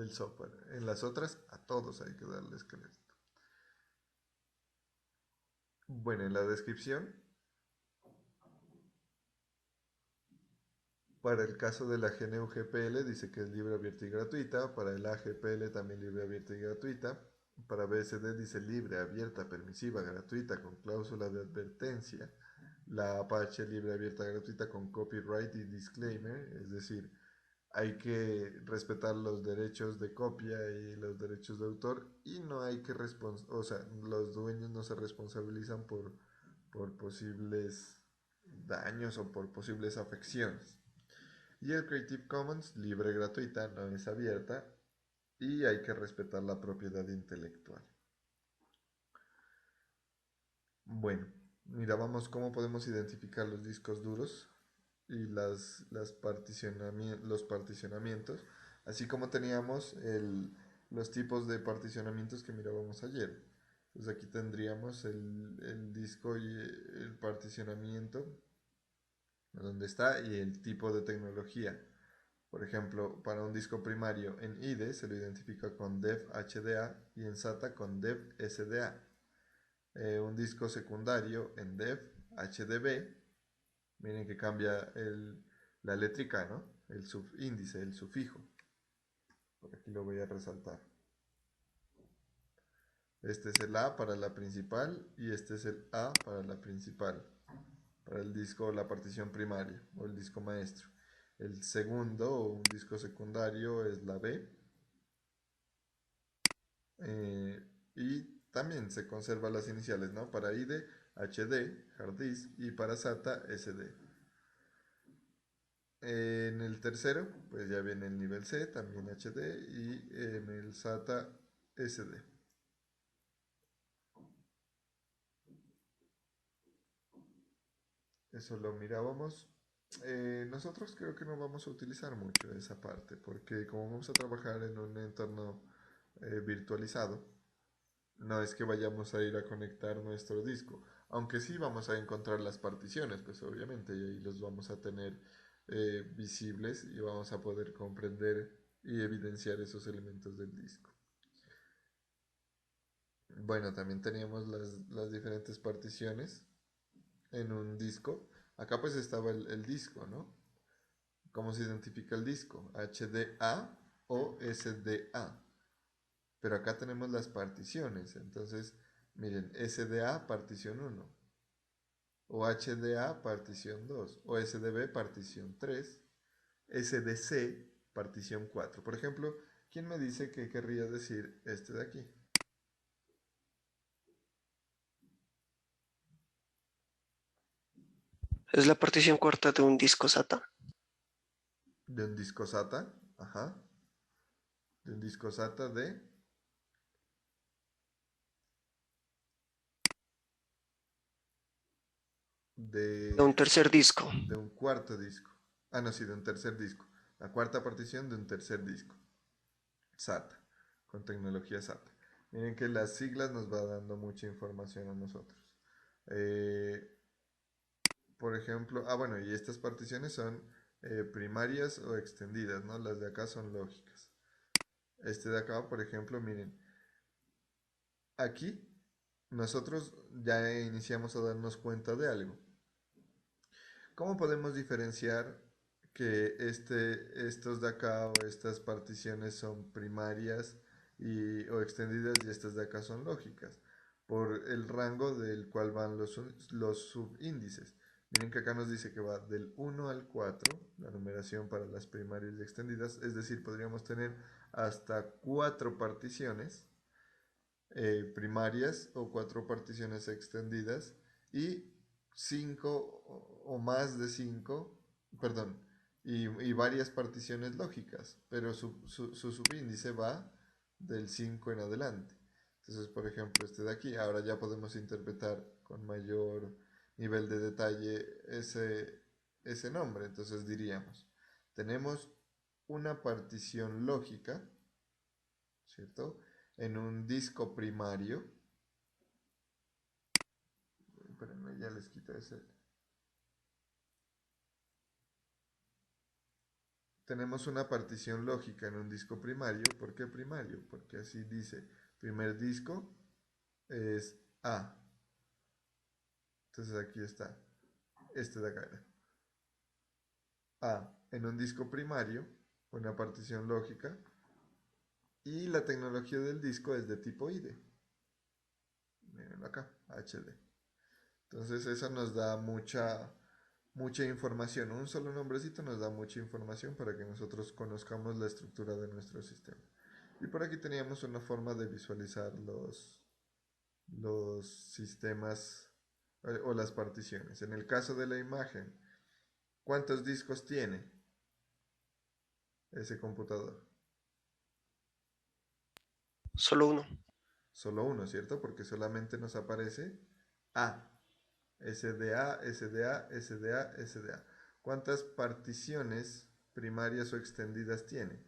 software. En las otras, a todos hay que darles crédito. Bueno, en la descripción, para el caso de la GNU-GPL dice que es libre, abierta y gratuita. Para el AGPL también libre, abierta y gratuita. Para BSD dice libre, abierta, permisiva, gratuita, con cláusula de advertencia. La Apache libre, abierta, gratuita, con copyright y disclaimer. Es decir, hay que respetar los derechos de copia y los derechos de autor y no hay que o sea, los dueños no se responsabilizan por posibles daños o por posibles afecciones. Y el Creative Commons, libre, gratuita, no es abierta y hay que respetar la propiedad intelectual. Bueno, mira, vamos cómo podemos identificar los discos duros y los particionamientos, así como teníamos los tipos de particionamientos que mirábamos ayer. Entonces aquí tendríamos el disco y el particionamiento, donde está, y el tipo de tecnología. Por ejemplo, para un disco primario en IDE se lo identifica con DEF HDA y en SATA con DEF SDA. Un disco secundario en DEF HDB, miren que cambia la létrica, ¿no? El subíndice, el sufijo. Por aquí lo voy a resaltar. Este es el A para la principal y este es el A para la principal, para el disco, la partición primaria o el disco maestro. El segundo o un disco secundario es la B. Y también se conservan las iniciales, ¿no? Para IDE, HD, hard disk, y para SATA, SD. En el tercero, pues ya viene el nivel C, también HD, y en el SATA, SD. Eso lo mirábamos. Nosotros creo que no vamos a utilizar mucho esa parte, porque como vamos a trabajar en un entorno virtualizado, no es que vayamos a ir a conectar nuestro disco, aunque sí vamos a encontrar las particiones, pues obviamente, y ahí los vamos a tener visibles y vamos a poder comprender y evidenciar esos elementos del disco. Bueno, también teníamos las diferentes particiones en un disco. Acá pues estaba el disco, ¿no? ¿Cómo se identifica el disco? HDA o SDA. Pero acá tenemos las particiones. Entonces, miren, SDA partición 1, o HDA partición 2, o SDB partición 3, SDC partición 4. Por ejemplo, ¿quién me dice qué querría decir este de aquí? Es la partición cuarta de un disco SATA. De un disco SATA, ajá. De un disco SATA de De un tercer disco. de un cuarto disco. Ah, no, sí, de un tercer disco. La cuarta partición de un tercer disco. SATA, con tecnología SATA. Miren que las siglas nos va dando mucha información a nosotros. Por ejemplo, bueno, y estas particiones son primarias o extendidas, ¿no? Las de acá son lógicas. Este de acá, por ejemplo, miren, aquí nosotros ya iniciamos a darnos cuenta de algo. ¿Cómo podemos diferenciar que estos de acá o estas particiones son primarias o extendidas, y estas de acá son lógicas, por el rango del cual van los subíndices. Miren que acá nos dice que va del 1 al 4, la numeración para las primarias y extendidas, es decir, podríamos tener hasta 4 particiones primarias o 4 particiones extendidas y 5 o más de 5, perdón, y varias particiones lógicas, pero su subíndice va del 5 en adelante. Entonces, por ejemplo, este de aquí, ahora ya podemos interpretar con mayor nivel de detalle ese nombre. Entonces diríamos, tenemos una partición lógica, ¿cierto? En un disco primario. Espérenme, ya les quito ese. Tenemos una partición lógica en un disco primario. ¿Por qué primario? Porque así dice, primer disco es A. Entonces aquí está, este de acá era A. En un disco primario, una partición lógica, y la tecnología del disco es de tipo IDE. Miren acá, HD. Entonces eso nos da mucha información. Un solo nombrecito nos da mucha información para que nosotros conozcamos la estructura de nuestro sistema. Y por aquí teníamos una forma de visualizar los sistemas o las particiones. En el caso de la imagen, ¿cuántos discos tiene ese computador? Solo uno. Solo uno, ¿cierto? Porque solamente nos aparece A. SDA, SDA, SDA, SDA. ¿Cuántas particiones primarias o extendidas tiene?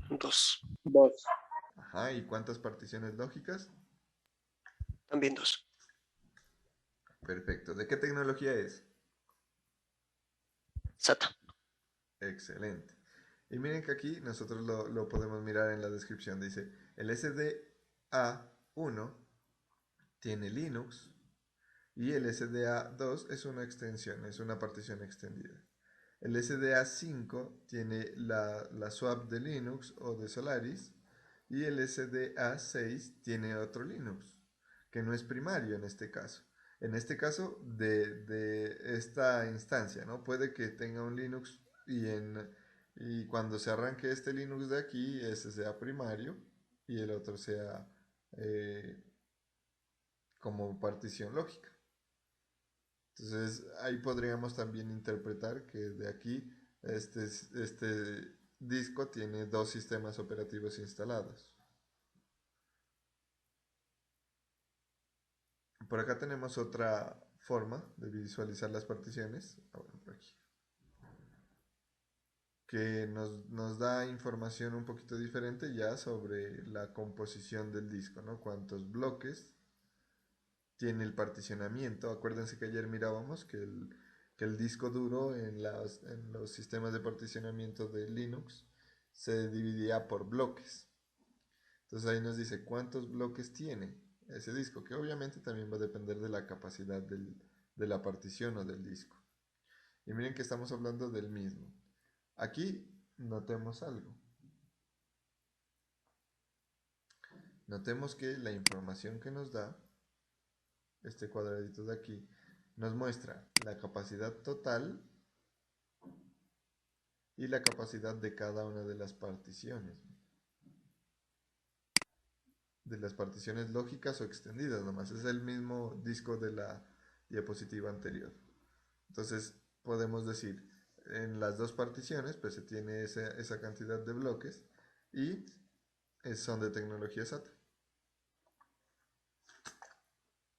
2. 2. Ajá, ¿y cuántas particiones lógicas? También 2. Perfecto. ¿De qué tecnología es? SATA. Excelente. Y miren que aquí nosotros lo podemos mirar en la descripción. Dice, el SDA1 tiene Linux y el SDA2 es una extensión, es una partición extendida. El SDA5 tiene la swap de Linux o de Solaris y el SDA6 tiene otro Linux, que no es primario en este caso. En este caso de esta instancia, ¿no? Puede que tenga un Linux y cuando se arranque este Linux de aquí, ese sea primario y el otro sea como partición lógica. Entonces ahí podríamos también interpretar que de aquí este disco tiene 2 sistemas operativos instalados. Por acá tenemos otra forma de visualizar las particiones, por aquí, que nos da información un poquito diferente ya sobre la composición del disco, ¿no? Cuántos bloques tiene el particionamiento. Acuérdense que ayer mirábamos que el disco duro en los sistemas de particionamiento de Linux se dividía por bloques. Entonces ahí nos dice cuántos bloques tiene ese disco, que obviamente también va a depender de la capacidad de la partición o del disco. Y miren que estamos hablando del mismo. Aquí notemos algo. Notemos que la información que nos da este cuadradito de aquí, nos muestra la capacidad total y la capacidad de cada una de las particiones. De las particiones lógicas o extendidas, nomás es el mismo disco de la diapositiva anterior. Entonces podemos decir, en las dos particiones pues se tiene esa cantidad de bloques y son de tecnología SATA.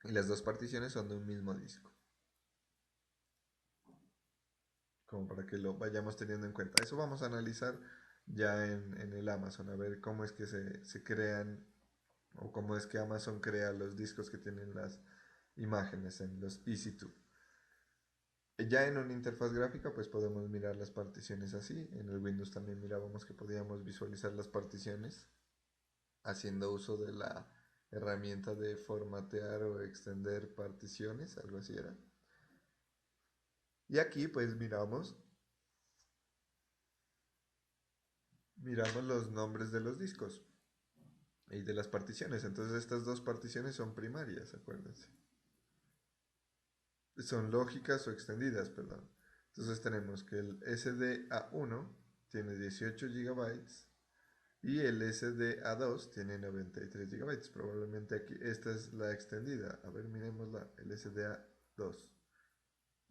Y las dos particiones son de un mismo disco. Como para que lo vayamos teniendo en cuenta. Eso vamos a analizar ya en el Amazon, a ver cómo es que se crean o cómo es que Amazon crea los discos que tienen las imágenes en los EC2. Ya en una interfaz gráfica pues podemos mirar las particiones así. En el Windows también mirábamos que podíamos visualizar las particiones haciendo uso de la herramienta de formatear o extender particiones, algo así era. Y aquí pues miramos miramos los nombres de los discos y de las particiones. Entonces estas dos particiones son primarias, acuérdense. Son lógicas o extendidas, perdón. Entonces tenemos que el SDA1 tiene 18 GB y el SDA2 tiene 93 GB. Probablemente aquí esta es la extendida. A ver, miremosla, el SDA2.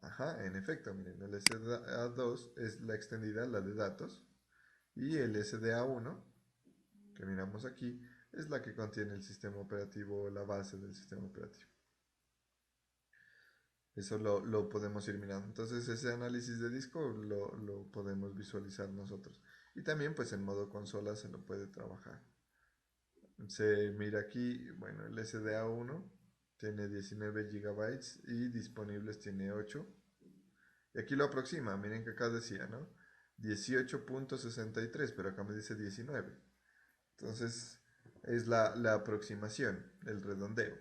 Ajá, en efecto, miren, el SDA2 es la extendida, la de datos, y el SDA1, que miramos aquí, es la que contiene el sistema operativo, la base del sistema operativo. Eso lo podemos ir mirando. Entonces ese análisis de disco lo podemos visualizar nosotros. Y también pues en modo consola se lo puede trabajar. Se mira aquí, bueno, el SDA1 tiene 19 GB y disponibles tiene 8. Y aquí lo aproxima, miren que acá decía, ¿no? 18.63, pero acá me dice 19. Entonces es la aproximación, el redondeo.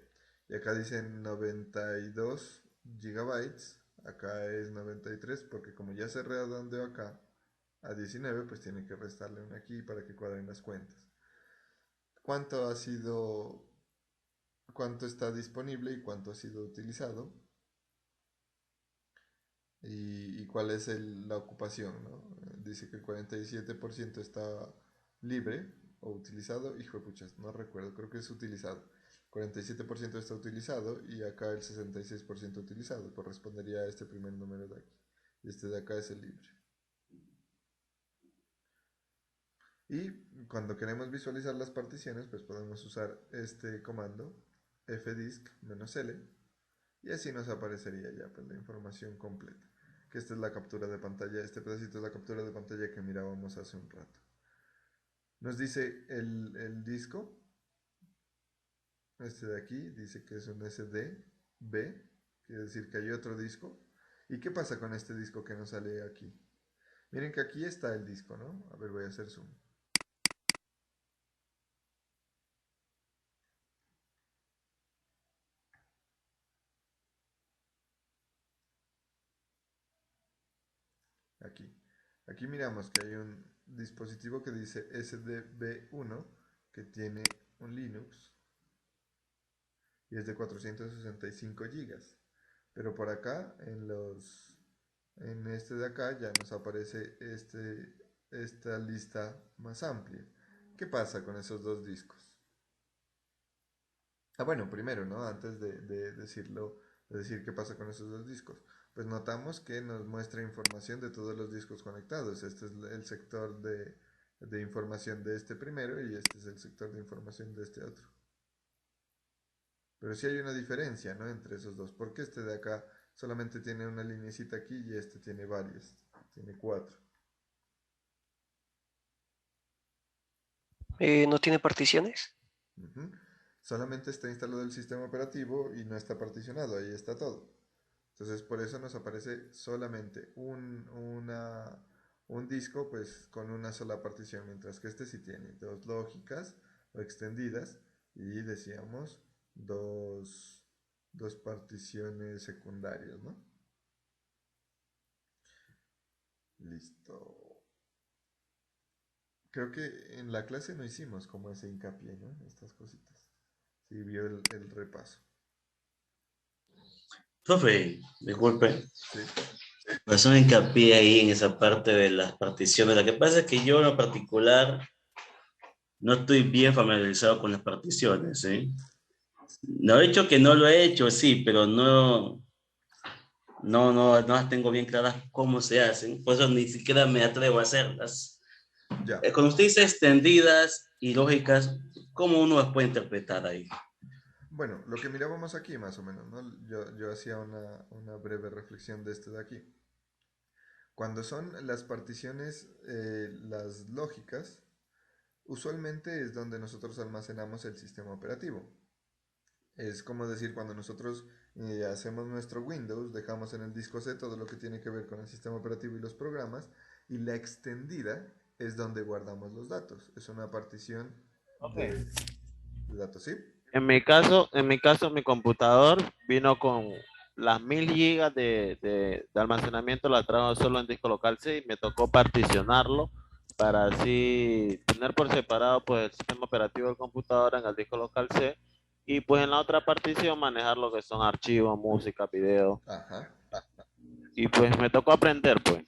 Y acá dicen 92 GB, acá es 93, porque como ya se redondeó acá a 19, pues tiene que restarle una aquí para que cuadren las cuentas. ¿Cuánto está disponible y cuánto ha sido utilizado? Y cuál es la ocupación, ¿no? Dice que el 47% está libre o utilizado. Hijo de puchas, no recuerdo, creo que es utilizado. 47% está utilizado y acá el 66% utilizado. Correspondería a este primer número de aquí. Y este de acá es el libre. Y cuando queremos visualizar las particiones, pues podemos usar este comando fdisk-l y así nos aparecería ya pues, la información completa. Que esta es la captura de pantalla, este pedacito es la captura de pantalla que mirábamos hace un rato. Nos dice el disco, este de aquí, dice que es un SDB, quiere decir que hay otro disco. ¿Y qué pasa con este disco que nos sale aquí? Miren que aquí está el disco, ¿no? A ver, voy a hacer zoom. Aquí miramos que hay un dispositivo que dice SDB1 que tiene un Linux y es de 465 GB. Pero por acá, en este de acá, ya nos aparece esta lista más amplia. ¿Qué pasa con esos dos discos? Bueno, primero, ¿no? Antes de decir qué pasa con esos dos discos. Pues notamos que nos muestra información de todos los discos conectados. Este es el sector de información de este primero y este es el sector de información de este otro. Pero sí hay una diferencia, ¿no? Entre esos dos. Porque este de acá solamente tiene una linecita aquí y este tiene varias. Tiene 4. ¿No tiene particiones? Solamente está instalado el sistema operativo y no está particionado. Ahí está todo. Entonces por eso nos aparece solamente un disco pues con una sola partición, mientras que este sí tiene dos lógicas o extendidas y decíamos dos particiones secundarias, ¿no? Listo. Creo que en la clase no hicimos como ese hincapié, ¿no? Estas cositas. Sí, vio el repaso. Profe, disculpe. Sí. Pues un hincapié ahí en esa parte de las particiones. Lo que pasa es que yo en lo particular no estoy bien familiarizado con las particiones, ¿sí? No he dicho que no lo he hecho, sí, pero no las tengo bien claras cómo se hacen. Por eso ni siquiera me atrevo a hacerlas. Ya. Cuando usted dice extendidas y lógicas, ¿cómo uno las puede interpretar ahí? Bueno, lo que mirábamos aquí más o menos, ¿no? Yo hacía una breve reflexión de este de aquí. Cuando son las particiones, las lógicas, usualmente es donde nosotros almacenamos el sistema operativo. Es como decir, cuando nosotros hacemos nuestro Windows, dejamos en el disco C todo lo que tiene que ver con el sistema operativo y los programas, y la extendida es donde guardamos los datos. Es una partición de datos, ¿sí? En mi caso, mi computador vino con las 1000 gigas de almacenamiento, la trajo solo en disco local C y me tocó particionarlo para así tener por separado pues el sistema operativo del computador en el disco local C y pues en la otra partición manejar lo que son archivos, música, video. Ajá. Y pues me tocó aprender pues,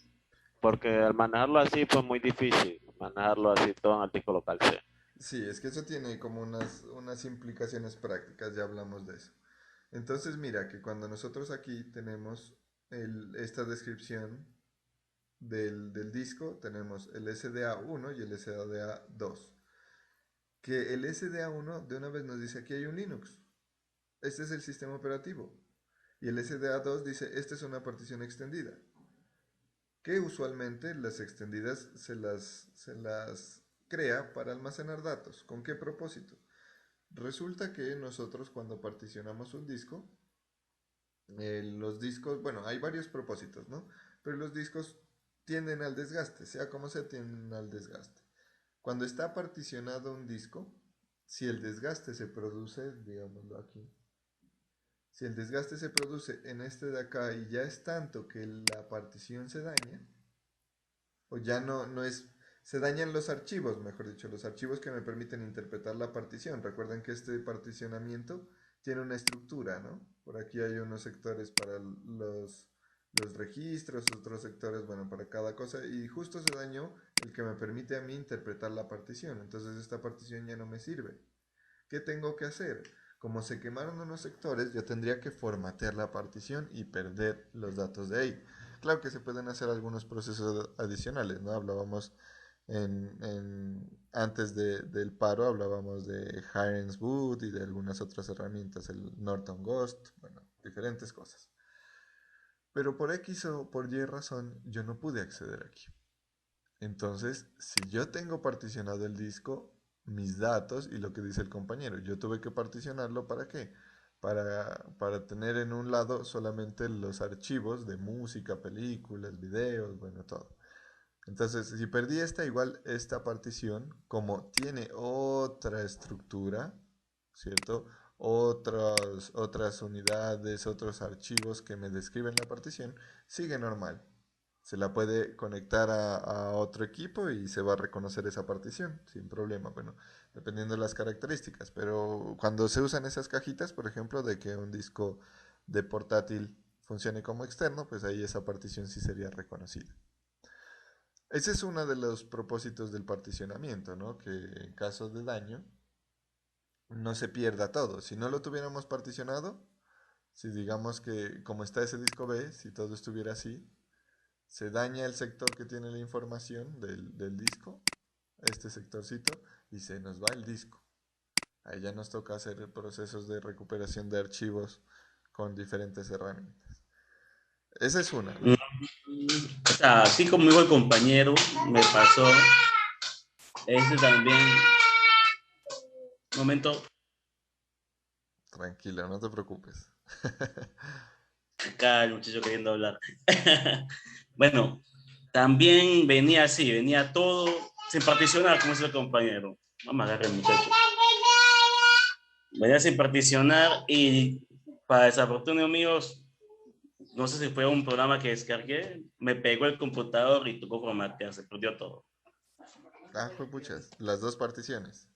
porque al manejarlo así pues muy difícil, manejarlo así todo en el disco local C. Sí, es que eso tiene como unas implicaciones prácticas, ya hablamos de eso. Entonces, mira que cuando nosotros aquí tenemos esta descripción del disco, tenemos el SDA1 y el SDA2. Que el SDA1 de una vez nos dice aquí hay un Linux. Este es el sistema operativo. Y el SDA2 dice esta es una partición extendida. Que usualmente las extendidas se las crea para almacenar datos. ¿Con qué propósito? Resulta que nosotros cuando particionamos un disco, los discos, bueno, hay varios propósitos, ¿no? Pero los discos tienden al desgaste, sea como sea, tienden al desgaste. Cuando está particionado un disco, si el desgaste se produce, digámoslo aquí, si el desgaste se produce en este de acá y ya es tanto que la partición se daña, o ya no es, se dañan los archivos, mejor dicho, los archivos que me permiten interpretar la partición. Recuerden que este particionamiento tiene una estructura, ¿no? Por aquí hay unos sectores para los registros, otros sectores, bueno, para cada cosa, y justo se dañó el que me permite a mí interpretar la partición. Entonces esta partición ya no me sirve. ¿Qué tengo que hacer? Como se quemaron unos sectores, yo tendría que formatear la partición y perder los datos de ahí. Claro que se pueden hacer algunos procesos adicionales, ¿no? Hablábamos antes del paro, hablábamos de Hirens Boot y de algunas otras herramientas, el Norton Ghost, bueno, diferentes cosas. Pero por X o por Y razón, yo no pude acceder aquí. Entonces, si yo tengo particionado el disco, mis datos y lo que dice el compañero, yo tuve que particionarlo ¿para qué? Para tener en un lado solamente los archivos de música, películas, videos, bueno, todo. Entonces, si perdí esta partición, como tiene otra estructura, ¿cierto? Otras unidades, otros archivos que me describen la partición, sigue normal. Se la puede conectar a otro equipo y se va a reconocer esa partición sin problema, bueno, dependiendo de las características. Pero cuando se usan esas cajitas, por ejemplo, de que un disco de portátil funcione como externo, pues ahí esa partición sí sería reconocida. Ese es uno de los propósitos del particionamiento, ¿no? Que en caso de daño no se pierda todo. Si no lo tuviéramos particionado, si digamos que como está ese disco B, si todo estuviera así, se daña el sector que tiene la información del disco, este sectorcito, y se nos va el disco. Ahí ya nos toca hacer procesos de recuperación de archivos con diferentes herramientas. Esa es una. O sea, así como dijo el compañero, me pasó también. Momento, Tranquilo, no te preocupes. acá el muchacho queriendo hablar. Bueno, también venía así, venía todo sin particionar, como dice el compañero. Vamos a agarrar el muchacho. Venía sin particionar y para desafortunio míos, no sé si fue un programa que descargué, me pegó el computador y tocó formatear, se perdió todo. Fue puchas. Las dos particiones.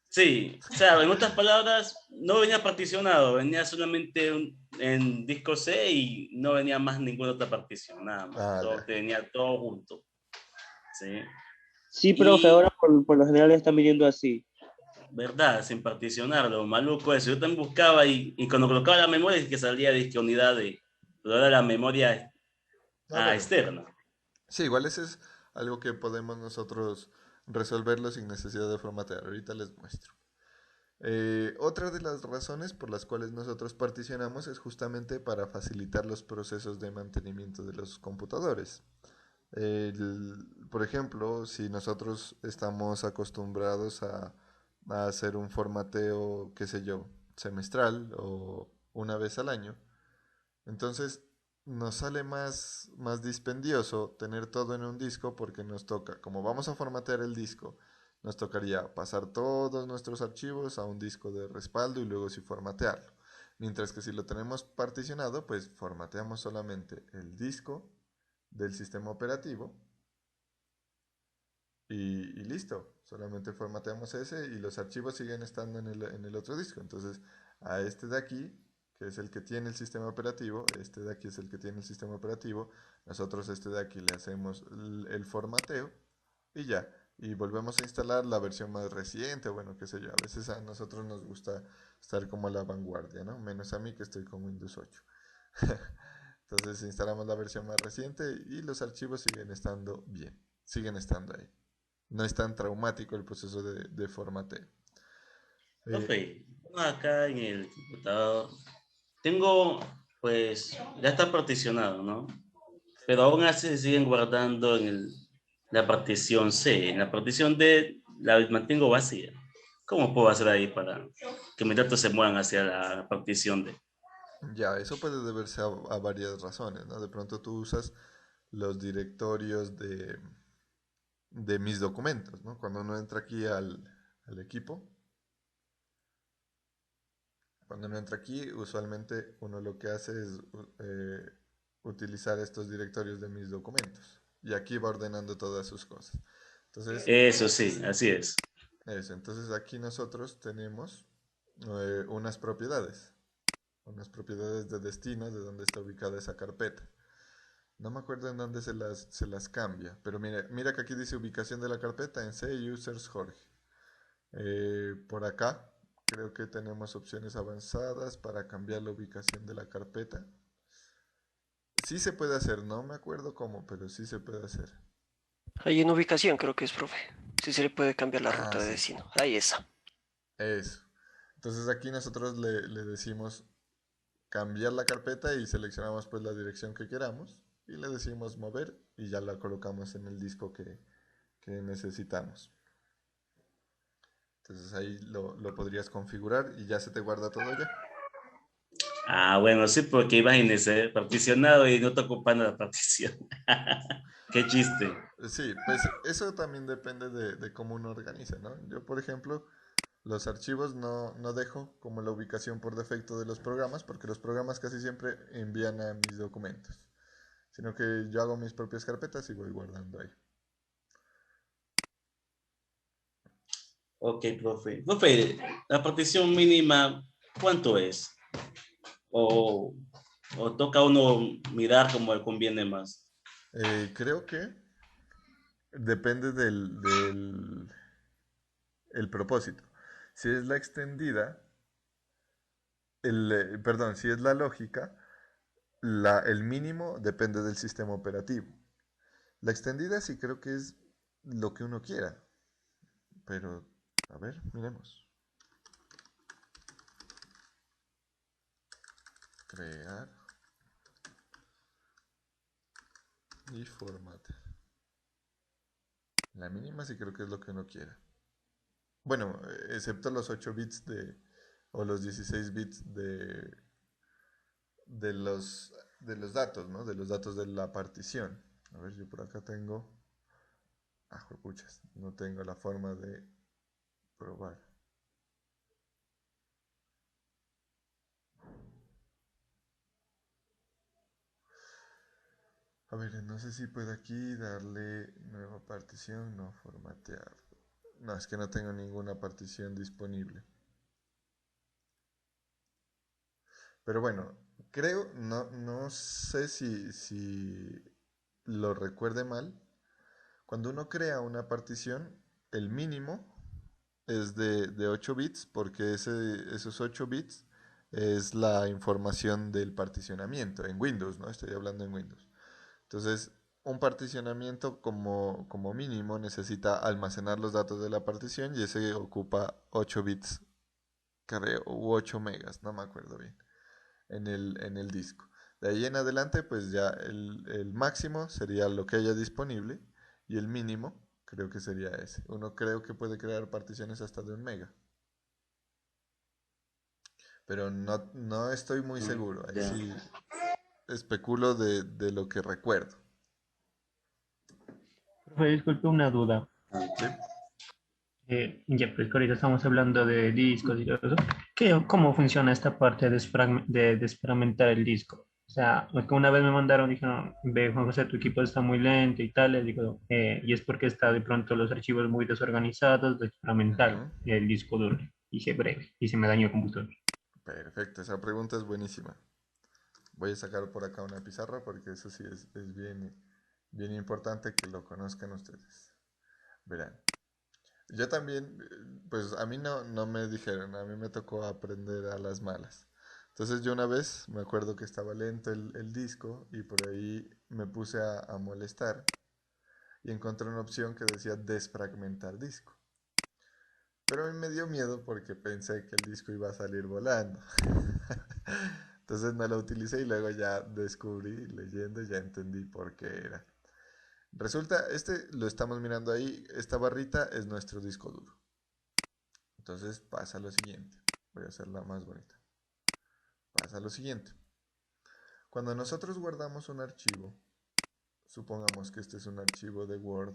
Sí, o sea, en otras palabras, no venía particionado, venía solamente en disco C y no venía más ninguna otra partición, nada más. Todo, venía todo junto. Sí. Sí, profe, ahora por lo general están viniendo así. ¿Verdad? Sin particionarlo, maluco eso. Yo también buscaba y cuando colocaba la memoria es que salía disque unidad pero era la memoria Bueno. externa. Sí, igual ese es algo que podemos nosotros resolverlo sin necesidad de formatear. Ahorita les muestro. Otra de las razones por las cuales nosotros particionamos es justamente para facilitar los procesos de mantenimiento de los computadores. Por ejemplo, si nosotros estamos acostumbrados a hacer un formateo, qué sé yo, semestral o una vez al año, entonces nos sale más dispendioso tener todo en un disco porque nos toca, como vamos a formatear el disco, nos tocaría pasar todos nuestros archivos a un disco de respaldo y luego sí formatearlo. Mientras que si lo tenemos particionado, pues formateamos solamente el disco del sistema operativo y listo. Solamente formateamos ese y los archivos siguen estando en el otro disco. Entonces, a este de aquí, que es el que tiene el sistema operativo, este de aquí es el que tiene el sistema operativo, nosotros este de aquí le hacemos el formateo y ya. Y volvemos a instalar la versión más reciente, bueno, qué sé yo. A veces a nosotros nos gusta estar como a la vanguardia, ¿no? Menos a mí que estoy con Windows 8. Entonces instalamos la versión más reciente y los archivos siguen estando bien, siguen estando ahí. No es tan traumático el proceso de formateo. Profe, acá en el computador tengo, pues, ya está particionado, ¿no? Pero aún así se siguen guardando en la partición C. En la partición D la mantengo vacía. ¿Cómo puedo hacer ahí para que mis datos se muevan hacia la partición D? Ya, eso puede deberse a varias razones, ¿no? De pronto tú usas los directorios de mis documentos, ¿no? Cuando uno entra aquí al equipo, cuando uno entra aquí, usualmente uno lo que hace es utilizar estos directorios de mis documentos. Y aquí va ordenando todas sus cosas. Entonces, Eso sí, así es. eso. Entonces aquí nosotros tenemos unas propiedades de destino de donde está ubicada esa carpeta. No me acuerdo en dónde se las cambia, pero mira que aquí dice ubicación de la carpeta en C users Jorge. Por acá creo que tenemos opciones avanzadas para cambiar la ubicación de la carpeta. Sí se puede hacer, no me acuerdo cómo, pero sí se puede hacer. Ahí en ubicación creo que es, profe. Sí se le puede cambiar la ruta de Sí, destino. Ahí está. eso. Entonces aquí nosotros le decimos cambiar la carpeta y seleccionamos pues la dirección que queramos y le decimos mover y ya la colocamos en el disco que necesitamos. Entonces ahí lo podrías configurar y ya se te guarda todo ya. Ah, bueno, sí, porque imagínese, particionado y no está ocupando la partición. Qué chiste. Sí, pues eso también depende de cómo uno organiza, ¿no? Yo, por ejemplo, los archivos no dejo como la ubicación por defecto de los programas, porque los programas casi siempre envían a mis documentos, sino que yo hago mis propias carpetas y voy guardando ahí. Ok, profe. Profe, la partición mínima, ¿cuánto es? O toca uno mirar como le conviene más. Creo que depende el propósito. Si es la extendida, perdón, si es la lógica, el mínimo depende del sistema operativo. La extendida sí creo que es lo que uno quiera. Pero, a ver, miremos. Crear y formatear. La mínima sí creo que es lo que uno quiera. Bueno, excepto los 8 bits o los 16 bits de los datos, ¿no? De los datos de la partición. A ver, yo por acá tengo... Ah, puchas, no tengo la forma de probar. A ver, no sé si puedo aquí darle nueva partición, no formatear. No, es que no tengo ninguna partición disponible. Pero bueno, creo, no sé si lo recuerde mal. Cuando uno crea una partición, el mínimo es de 8 bits porque esos 8 bits es la información del particionamiento en Windows, ¿no? Estoy hablando en Windows. Entonces, un particionamiento como mínimo necesita almacenar los datos de la partición y ese ocupa 8 bits, creo, u 8 megas, no me acuerdo bien, en el disco. De ahí en adelante, pues ya el máximo sería lo que haya disponible y el mínimo creo que sería ese. Uno creo que puede crear particiones hasta de 1 mega. Pero no estoy muy seguro. Ahí Ya. sí especulo de lo que recuerdo. Profe, disculpe una duda. ¿Sí? Ya, pues que ahorita estamos hablando de discos y todo eso. ¿Cómo funciona esta parte de desfragmentar el disco? O sea, es que una vez me mandaron, dijeron, ve, Juan José, tu equipo está muy lento y tal, les digo, y es porque está de pronto los archivos muy desorganizados, fragmental, Ujú. el disco duro, hice breve, y se me dañó el computador. Perfecto, esa pregunta es buenísima. Voy a sacar por acá una pizarra porque eso sí es bien, bien importante que lo conozcan ustedes. Verán, yo también, pues a mí no me dijeron, a mí me tocó aprender a las malas. Entonces yo una vez me acuerdo que estaba lento el disco y por ahí me puse a molestar y encontré una opción que decía desfragmentar disco. Pero a mí me dio miedo porque pensé que el disco iba a salir volando. Entonces no lo utilicé y luego ya descubrí, leyendo, ya entendí por qué era. Resulta, este lo estamos mirando ahí, esta barrita es nuestro disco duro. Entonces pasa lo siguiente, voy a hacerla más bonita. Pasa lo siguiente. Cuando nosotros guardamos un archivo, supongamos que este es un archivo de Word,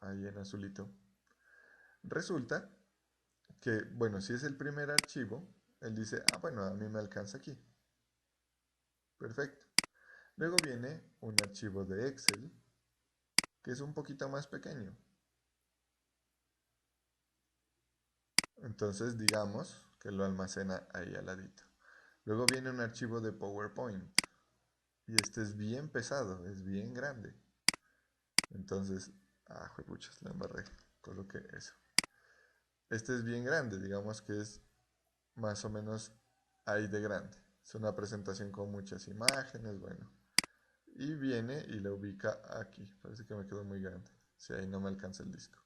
ahí en azulito, resulta que, bueno, si es el primer archivo, él dice, ah, bueno, a mí me alcanza aquí. Perfecto. Luego viene un archivo de Excel, que es un poquito más pequeño. Entonces, digamos que lo almacena ahí al ladito. Luego viene un archivo de PowerPoint. Y este es bien pesado, es bien grande. Entonces, juepuchas, la embarré. Coloqué eso. Este es bien grande, digamos que es más o menos ahí de grande. Es una presentación con muchas imágenes, bueno. Y viene y lo ubica aquí. Parece que me quedó muy grande. Si ahí no me alcanza el disco.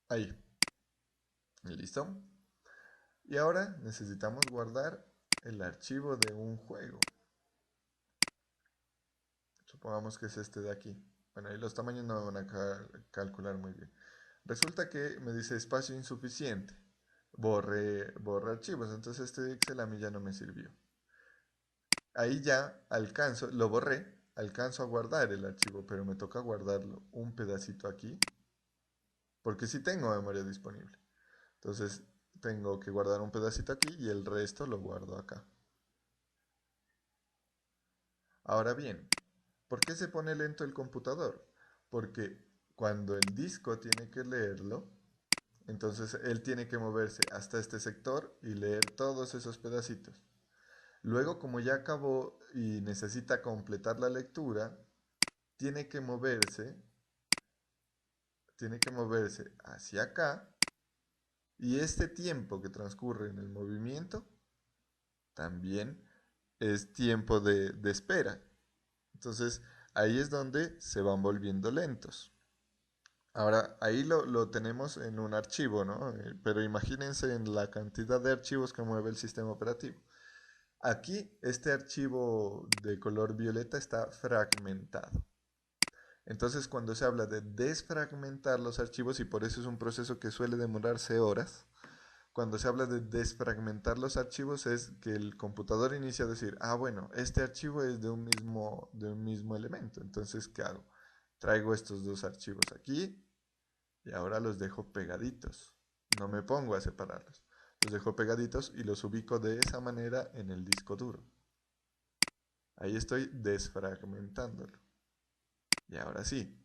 Ahí. ¿Listo? Y ahora necesitamos guardar el archivo de un juego. Supongamos que es este de aquí. Bueno, ahí los tamaños no me van a calcular muy bien. Resulta que me dice espacio insuficiente. Borre archivos. Entonces este Excel a mí ya no me sirvió. Ahí ya alcanzo, lo borré, alcanzo a guardar el archivo, pero me toca guardarlo un pedacito aquí, porque sí tengo memoria disponible. Entonces tengo que guardar un pedacito aquí y el resto lo guardo acá. Ahora bien, ¿por qué se pone lento el computador? Porque cuando el disco tiene que leerlo, entonces él tiene que moverse hasta este sector y leer todos esos pedacitos. Luego, como ya acabó y necesita completar la lectura, tiene que moverse, hacia acá, y este tiempo que transcurre en el movimiento también es tiempo de espera. Entonces, ahí es donde se van volviendo lentos. Ahora, ahí lo tenemos en un archivo, ¿no? Pero imagínense en la cantidad de archivos que mueve el sistema operativo. Aquí, este archivo de color violeta está fragmentado. Entonces, cuando se habla de desfragmentar los archivos, y por eso es un proceso que suele demorarse horas, cuando se habla de desfragmentar los archivos es que el computador inicia a decir, ah, bueno, este archivo es de un mismo elemento. Entonces, ¿qué hago? Traigo estos dos archivos aquí y ahora los dejo pegaditos. No me pongo a separarlos. Los dejo pegaditos y los ubico de esa manera en el disco duro. Ahí estoy desfragmentándolo. Y ahora sí,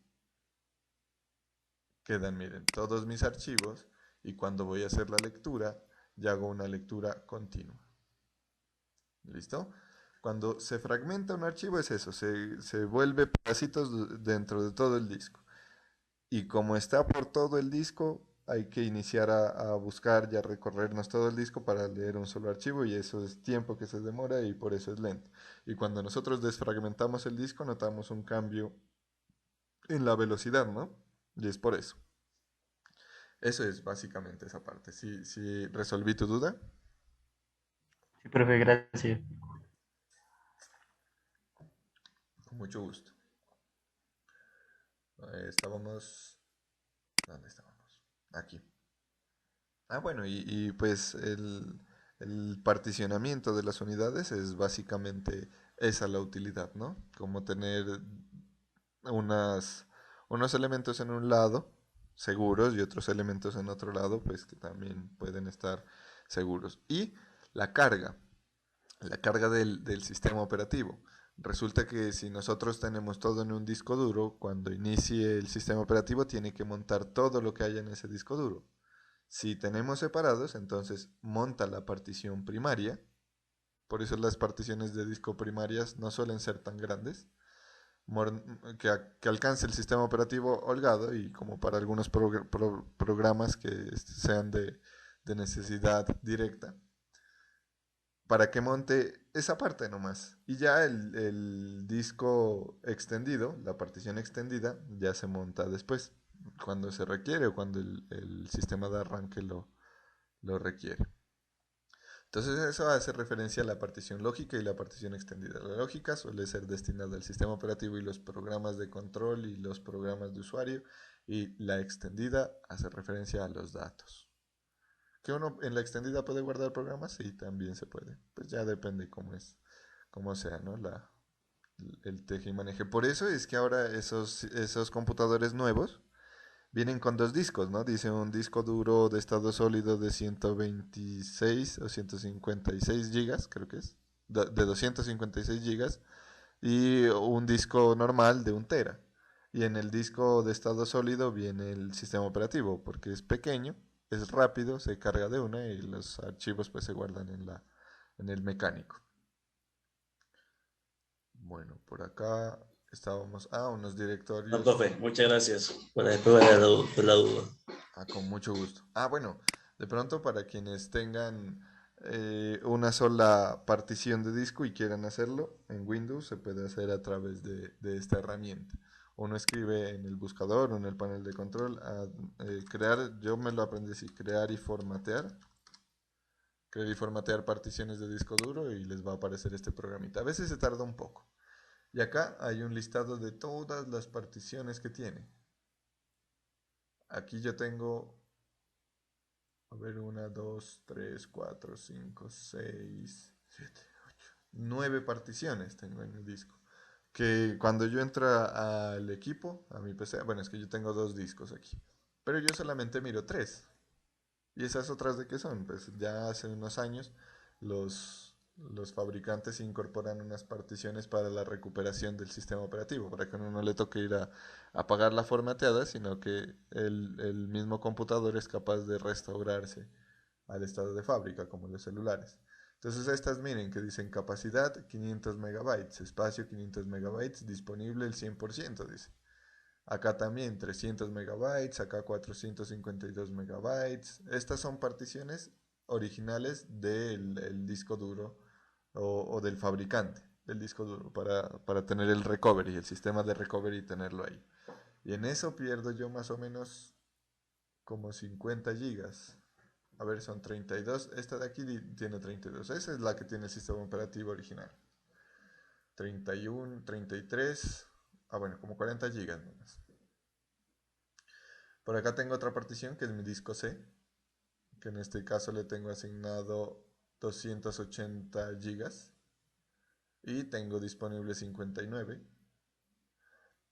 quedan, miren, todos mis archivos y cuando voy a hacer la lectura, ya hago una lectura continua. ¿Listo? Cuando se fragmenta un archivo es eso, se vuelve pedacitos dentro de todo el disco. Y como está por todo el disco, hay que iniciar a buscar y a recorrernos todo el disco para leer un solo archivo y eso es tiempo que se demora y por eso es lento. Y cuando nosotros desfragmentamos el disco notamos un cambio en la velocidad, ¿no? Y es por eso. Eso es básicamente esa parte. Si resolví tu duda. Sí, profe, gracias. Con mucho gusto. Estábamos... ¿Dónde estábamos? Aquí. Bueno, pues el particionamiento de las unidades es básicamente esa la utilidad, ¿no? Como tener unos elementos en un lado seguros y otros elementos en otro lado, pues que también pueden estar seguros. Y La carga, la carga del sistema operativo. Resulta que si nosotros tenemos todo en un disco duro, cuando inicie el sistema operativo tiene que montar todo lo que haya en ese disco duro. Si tenemos separados, entonces monta la partición primaria. Por eso las particiones de disco primarias no suelen ser tan grandes. Que alcance el sistema operativo holgado y como para algunos programas que sean de necesidad directa, para que monte esa parte nomás. Y ya el disco extendido, la partición extendida, ya se monta después, cuando se requiere o cuando el sistema de arranque lo requiere. Entonces eso hace referencia a la partición lógica y la partición extendida. La lógica suele ser destinada al sistema operativo y los programas de control y los programas de usuario, y la extendida hace referencia a los datos. ¿Que uno en la extendida puede guardar programas? Sí, también se puede. Pues ya depende cómo sea, ¿no? El teje y maneje. Por eso es que ahora esos computadores nuevos vienen con dos discos, ¿no? Dice un disco duro de estado sólido de 126 o 156 gigas, creo que es, de 256 gigas, y un disco normal de 1 tera. Y en el disco de estado sólido viene el sistema operativo, porque es pequeño, es rápido, se carga de una y los archivos pues se guardan en el mecánico. Bueno, por acá estábamos. Unos directorios. No, profe, muchas gracias por la duda. Con mucho gusto. Bueno, de pronto para quienes tengan una sola partición de disco y quieran hacerlo, en Windows se puede hacer a través de esta herramienta. Uno escribe en el buscador o en el panel de control crear, yo me lo aprendí así, crear y formatear particiones de disco duro y les va a aparecer este programita. A veces se tarda un poco. Y acá hay un listado de todas las particiones que tiene. Aquí yo tengo, 1, 2, 3, 4, 5, 6, 7, 8, 9 particiones tengo en el disco. Que cuando yo entro al equipo, a mi PC, bueno, es que yo tengo 2 discos aquí, pero yo solamente miro 3. ¿Y esas otras de qué son? Pues ya hace unos años los fabricantes incorporan unas particiones para la recuperación del sistema operativo, para que a uno no le toque ir a apagar la formateada, sino que el mismo computador es capaz de restaurarse al estado de fábrica, como los celulares. Entonces estas miren que dicen capacidad 500 megabytes, espacio 500 megabytes, disponible el 100%, dice. Acá también 300 megabytes, acá 452 megabytes. Estas son particiones originales del disco duro o del fabricante del disco duro para tener el recovery, el sistema de recovery y tenerlo ahí. Y en eso pierdo yo más o menos como 50 gigas. A ver, son 32. Esta de aquí tiene 32. Esa es la que tiene el sistema operativo original. 31, 33. Bueno, como 40 gigas nomás. Por acá tengo otra partición que es mi disco C, que en este caso le tengo asignado 280 gigas y tengo disponible 59.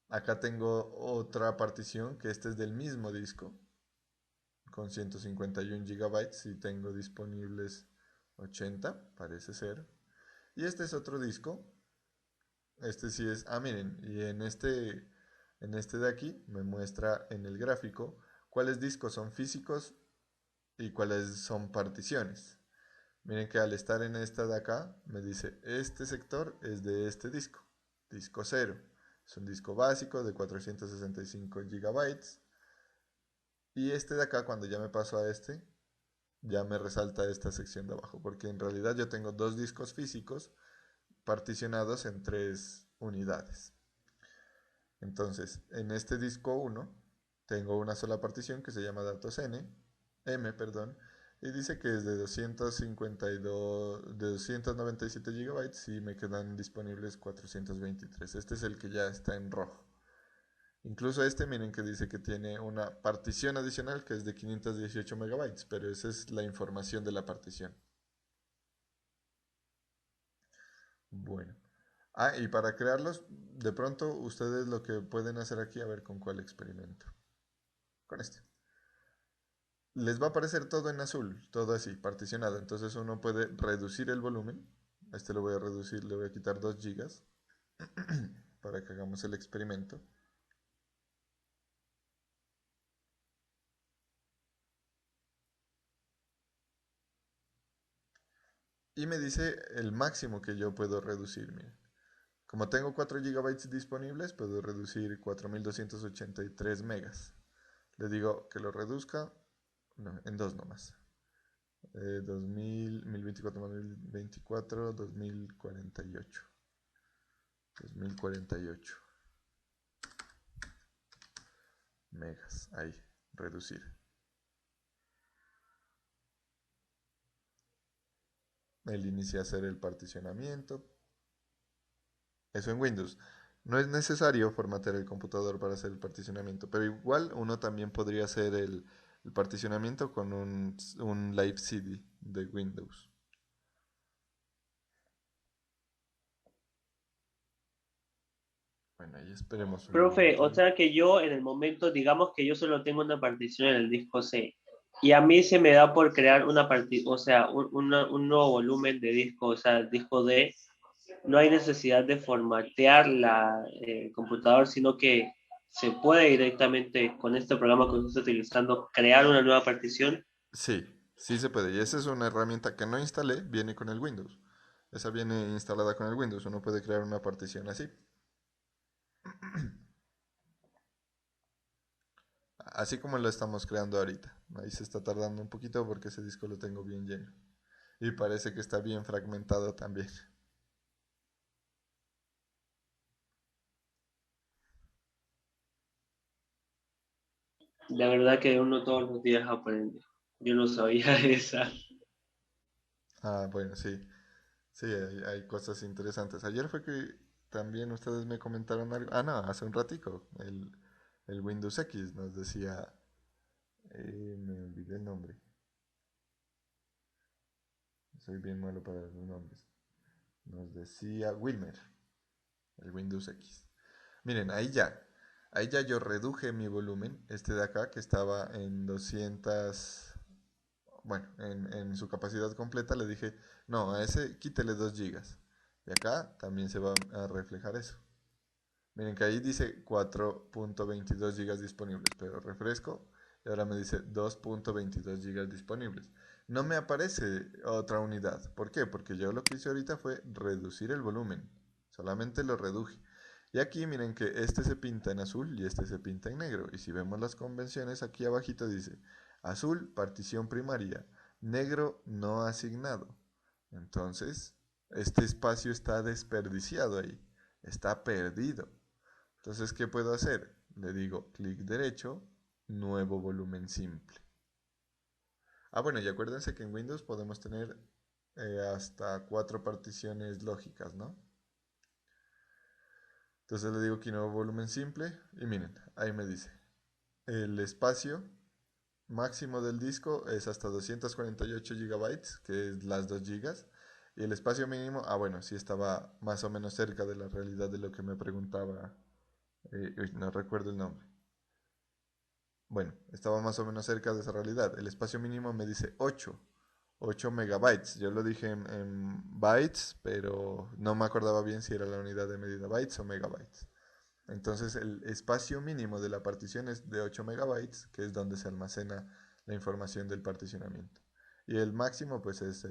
Acá tengo otra partición que este es del mismo disco con 151 gigabytes y tengo disponibles 80, parece ser. Y este es otro disco. Este sí es, miren, y en este de aquí me muestra en el gráfico cuáles discos son físicos y cuáles son particiones. Miren que al estar en esta de acá me dice este sector es de este disco, disco 0. Es un disco básico de 465 gigabytes. Y este de acá, cuando ya me paso a este, ya me resalta esta sección de abajo, porque en realidad yo tengo 2 discos físicos particionados en 3 unidades. Entonces, en este disco 1 tengo una sola partición que se llama datos M, y dice que es de 297 gigabytes y me quedan disponibles 423. Este es el que ya está en rojo. Incluso miren que dice que tiene una partición adicional que es de 518 megabytes, pero esa es la información de la partición. Bueno. Y para crearlos, de pronto ustedes lo que pueden hacer aquí, a ver con cuál experimento. Con este. les va a aparecer todo en azul, todo así, particionado. Entonces uno puede reducir el volumen. A este lo voy a reducir, le voy a quitar 2 gigas para que hagamos el experimento. Y me dice el máximo que yo puedo reducir. Miren. Como tengo 4 gigabytes disponibles, puedo reducir 4283 megas. Le digo que lo reduzca, no, en 2 nomás. 2000, 1024 más 1024, 2048. 2048 megas. Ahí, reducir. Él inicia a hacer el particionamiento. Eso en Windows. No es necesario formatear el computador para hacer el particionamiento, pero igual uno también podría hacer el particionamiento con un Live CD de Windows. Bueno, ahí esperemos un Profe, o momento. sea que yo en el momento, digamos que yo solo tengo una partición en el disco C y a mí se me da por crear una partición, o sea, un nuevo volumen de disco, o sea, disco D, no hay necesidad de formatear el computador, sino que se puede directamente con este programa que usted está utilizando crear una nueva partición. Sí, sí se puede. Y esa es una herramienta que no instalé, viene con el Windows. Esa viene instalada con el Windows. Uno puede crear una partición así. Así como lo estamos creando ahorita. Ahí se está tardando un poquito porque ese disco lo tengo bien lleno. Y parece que está bien fragmentado también. La verdad que uno todos los días aprende. Yo no sabía esa. Ah, bueno, sí. Sí, hay cosas interesantes. Ayer fue que también ustedes me comentaron algo. Ah, no, hace un ratico. El Windows X nos decía. Me olvidé el nombre. Soy bien malo para los nombres. Nos decía Wilmer, el Windows X. Miren, ahí ya. Ahí ya yo reduje mi volumen, este de acá, que estaba en 200. Bueno, en su capacidad completa le dije, no, a ese quítele 2 gigas. Y acá también se va a reflejar eso. Miren que ahí dice 4.22 gigas disponibles, pero refresco y ahora me dice 2.22 gigas disponibles. No me aparece otra unidad. ¿Por qué? Porque yo lo que hice ahorita fue reducir el volumen. Solamente lo reduje. Y aquí miren que este se pinta en azul y este se pinta en negro. Y si vemos las convenciones, aquí abajito dice azul, partición primaria, negro no asignado. Entonces, este espacio está desperdiciado ahí. Está perdido. Entonces, ¿qué puedo hacer? Le digo clic derecho, nuevo volumen simple. Ah, bueno, y acuérdense que en Windows podemos tener hasta 4 particiones lógicas, ¿no? Entonces le digo aquí nuevo volumen simple y miren, ahí me dice, el espacio máximo del disco es hasta 248 gigabytes, que es las 2 gigas, y el espacio mínimo, ah bueno, sí estaba más o menos cerca de la realidad de lo que me preguntaba, no recuerdo el nombre. Bueno, estaba más o menos cerca de esa realidad. El espacio mínimo me dice 8 megabytes. Yo lo dije en bytes, pero no me acordaba bien si era la unidad de medida bytes o megabytes. Entonces el espacio mínimo de la partición es de 8 megabytes, que es donde se almacena la información del particionamiento. Y el máximo pues es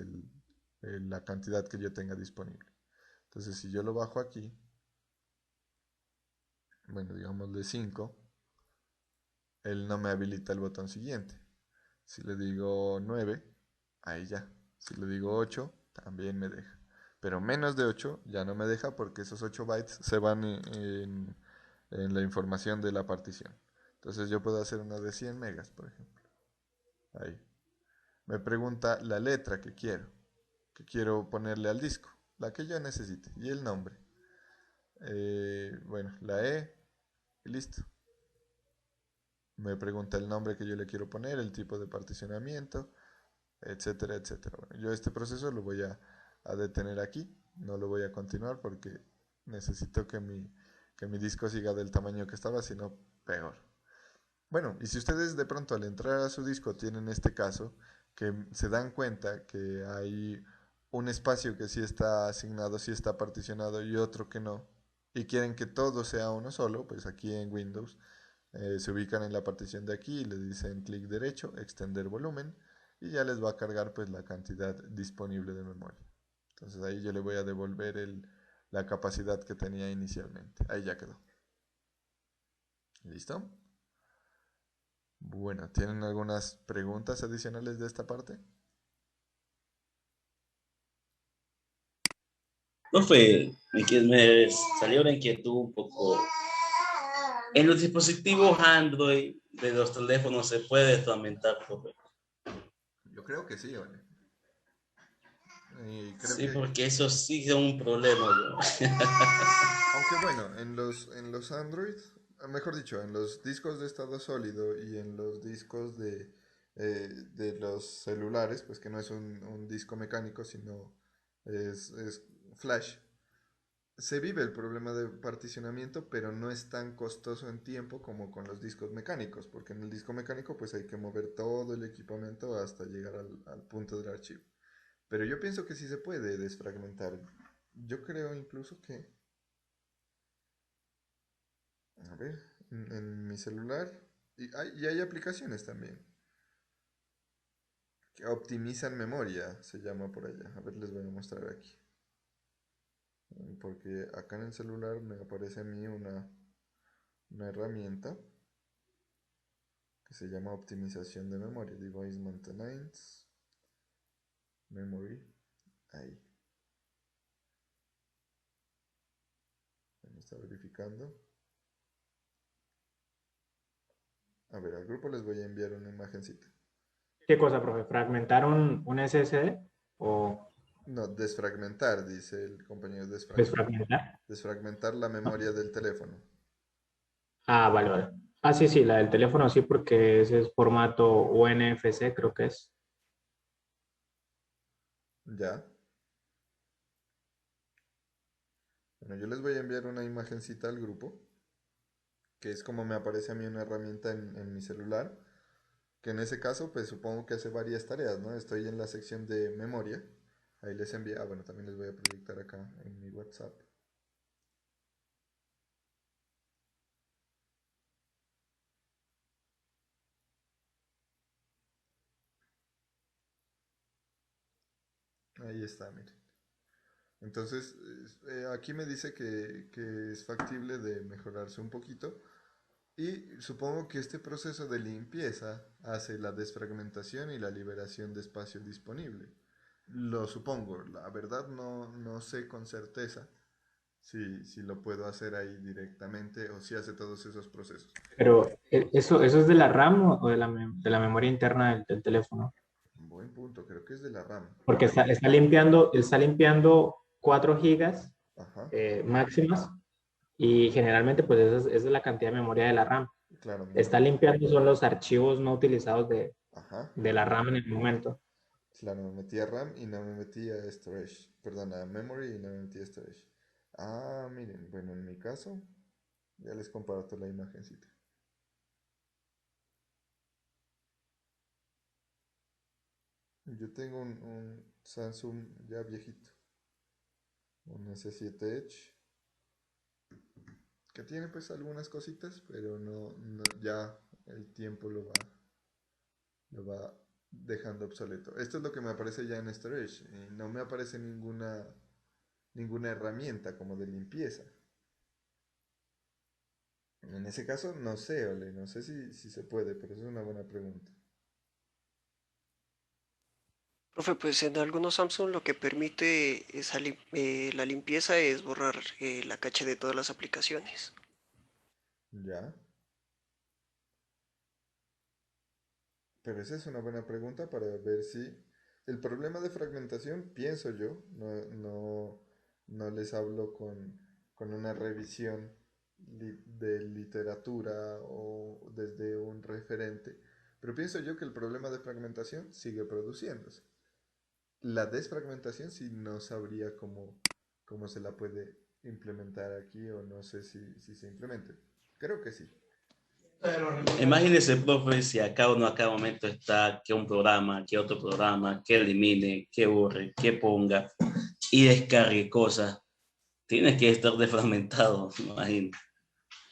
la cantidad que yo tenga disponible. Entonces si yo lo bajo aquí, bueno, digamos de 5, él no me habilita el botón siguiente. Si le digo 9, ahí ya. Si le digo 8, también me deja. Pero menos de 8 ya no me deja porque esos 8 bytes se van en la información de la partición. Entonces yo puedo hacer una de 100 megas, por ejemplo. Ahí. Me pregunta la letra que quiero ponerle al disco, la que yo necesite, y el nombre. Bueno, la E, y listo. Me pregunta el nombre que yo le quiero poner, el tipo de particionamiento, etcétera, etcétera. Bueno, yo este proceso lo voy a detener aquí, no lo voy a continuar porque necesito que mi disco siga del tamaño que estaba, sino peor. Bueno, y si ustedes de pronto al entrar a su disco tienen este caso, que se dan cuenta que hay un espacio que sí está asignado, sí está particionado y otro que no, y quieren que todo sea uno solo, pues aquí en Windows se ubican en la partición de aquí y le dicen clic derecho, extender volumen, y ya les va a cargar pues la cantidad disponible de memoria. Entonces ahí yo le voy a devolver la capacidad que tenía inicialmente. Ahí ya quedó. ¿Listo? Bueno, ¿tienen algunas preguntas adicionales de esta parte? Profe, me salió una inquietud un poco. En los dispositivos Android de los teléfonos se puede fragmentar, profe. Yo creo que sí, Ole. Y creo Sí, que, porque eso sí es un problema, ¿no? aunque bueno, en los Android, mejor dicho, en los discos de estado sólido y en los discos de los celulares, pues que no es un disco mecánico, sino es flash, se vive el problema de particionamiento, pero no es tan costoso en tiempo como con los discos mecánicos, porque en el disco mecánico pues hay que mover todo el equipamiento hasta llegar al punto del archivo. Pero yo pienso que sí se puede desfragmentar. Yo creo incluso que, a ver, en mi celular, y hay aplicaciones también que optimizan memoria, se llama por allá. A ver, les voy a mostrar aquí. Porque acá en el celular me aparece a mí una herramienta que se llama optimización de memoria, Device Maintenance, Memory, ahí, me está verificando. A ver, al grupo les voy a enviar una imagencita. ¿Qué cosa, profe? ¿Fragmentar un SSD o No, desfragmentar, dice el compañero, desfragmentar? desfragmentar la Ah, memoria del teléfono. vale, vale. Ah, sí, sí, la del teléfono sí, porque ese es formato UNFC, creo que es. Ya. Bueno, yo les voy a enviar una imagencita al grupo, que es como me aparece a mí una herramienta en mi celular, que en ese caso, pues supongo que hace varias tareas, ¿no? Estoy en la sección de memoria. Ahí les envié, bueno, también les voy a proyectar acá en mi WhatsApp. Ahí está, miren. Entonces, aquí me dice que es factible de mejorarse un poquito. Y supongo que este proceso de limpieza hace la desfragmentación y la liberación de espacio disponible. Lo supongo, la verdad no sé con certeza si lo puedo hacer ahí directamente o si hace todos esos procesos. Pero, ¿eso es de la RAM o de la memoria interna del teléfono? Buen punto, creo que es de la RAM. Porque está limpiando 4 gigas Ajá, máximas y generalmente pues esa es la cantidad de memoria de la RAM. claro, Está limpiando son los archivos no utilizados ajá, de la RAM en el momento. claro, me metí a RAM y no me metí a storage, perdón, a memory y no me metí a storage. Ah, miren, bueno, en mi caso, ya les comparto la imagencita. Yo tengo un Samsung ya viejito, un S7 Edge, que tiene pues algunas cositas, pero ya el tiempo lo va dejando obsoleto. Esto es lo que me aparece ya en storage, y no me aparece ninguna herramienta como de limpieza. En ese caso, no sé, Ole, no sé si se puede, pero eso es una buena pregunta. Profe, pues en algunos Samsung lo que permite la limpieza es borrar la caché de todas las aplicaciones. Ya, pero esa es una buena pregunta para ver si el problema de fragmentación, pienso yo, no les hablo con una revisión de literatura o desde un referente, pero pienso yo que el problema de fragmentación sigue produciéndose. La desfragmentación sí no sabría cómo se la puede implementar aquí o no sé si se implemente. Creo que sí. Imagínese, profe, si a cada momento está que un programa, que otro programa, que elimine, que borre, que ponga y descargue cosas. Tiene que estar defragmentado, me imagino.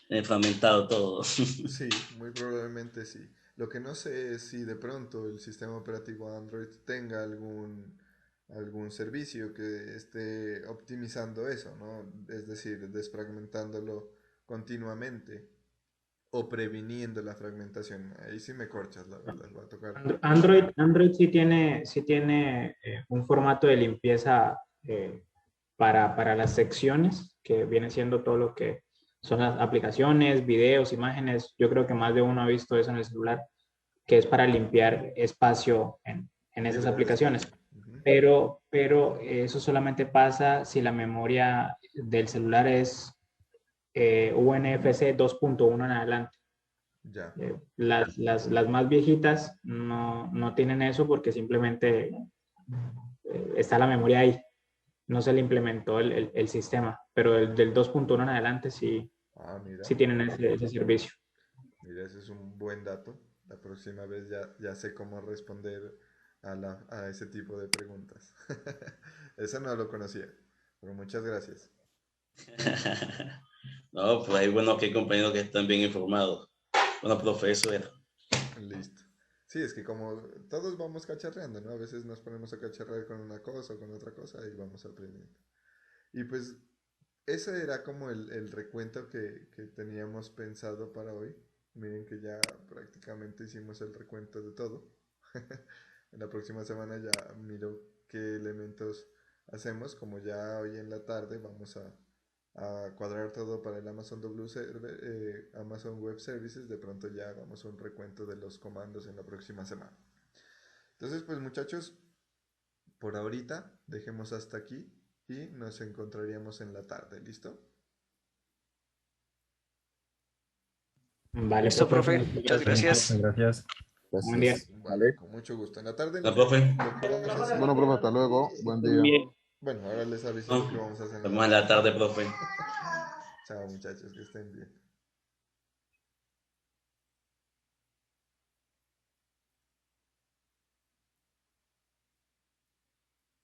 Defragmentado todo. Sí, muy probablemente sí. Lo que no sé es si de pronto el sistema operativo Android tenga algún servicio que esté optimizando eso, ¿no? Es decir, desfragmentándolo continuamente o previniendo la fragmentación. Ahí sí me corchas, la verdad, va a tocar. Android sí tiene un formato de limpieza para las secciones, que viene siendo todo lo que son las aplicaciones, videos, imágenes. Yo creo que más de uno ha visto eso en el celular, que es para limpiar espacio en esas Liberar aplicaciones. espacio. Ujú. Pero eso solamente pasa si la memoria del celular es UNFC 2.1 en adelante. Ya. Las más viejitas no tienen eso porque simplemente está la memoria ahí. No se le implementó el sistema, pero el del 2.1 en adelante sí, Ah, mira. sí tienen ese servicio. Mira, ese es un buen dato. La próxima vez ya sé cómo responder a ese tipo de preguntas. Eso no lo conocía, pero muchas gracias. No, pues hay buenos que hay compañeros que están bien informados. Bueno, profesor. Listo. Sí, es que como todos vamos cacharreando, ¿no? A veces nos ponemos a cacharrear con una cosa o con otra cosa y vamos aprendiendo. Y pues ese era como el recuento que teníamos pensado para hoy. Miren que ya prácticamente hicimos el recuento de todo. En la próxima semana ya miro qué elementos hacemos. Como ya hoy en la tarde vamos a cuadrar todo para el Amazon Amazon Web Services, de pronto ya hagamos un recuento de los comandos en la próxima semana. Entonces, pues muchachos, por ahorita dejemos hasta aquí y nos encontraríamos en la tarde, ¿listo? Vale, Listo, profe. Muchas gracias. Gracias. Buen día. Vale, con mucho gusto. En la tarde ¿La profe? lo que vamos a hacer. Bueno, profe, hasta luego. Buen día. Bien. Bueno, ahora les aviso lo que vamos a hacer. Nos vemos en la tarde, profe. Chao muchachos, que estén bien.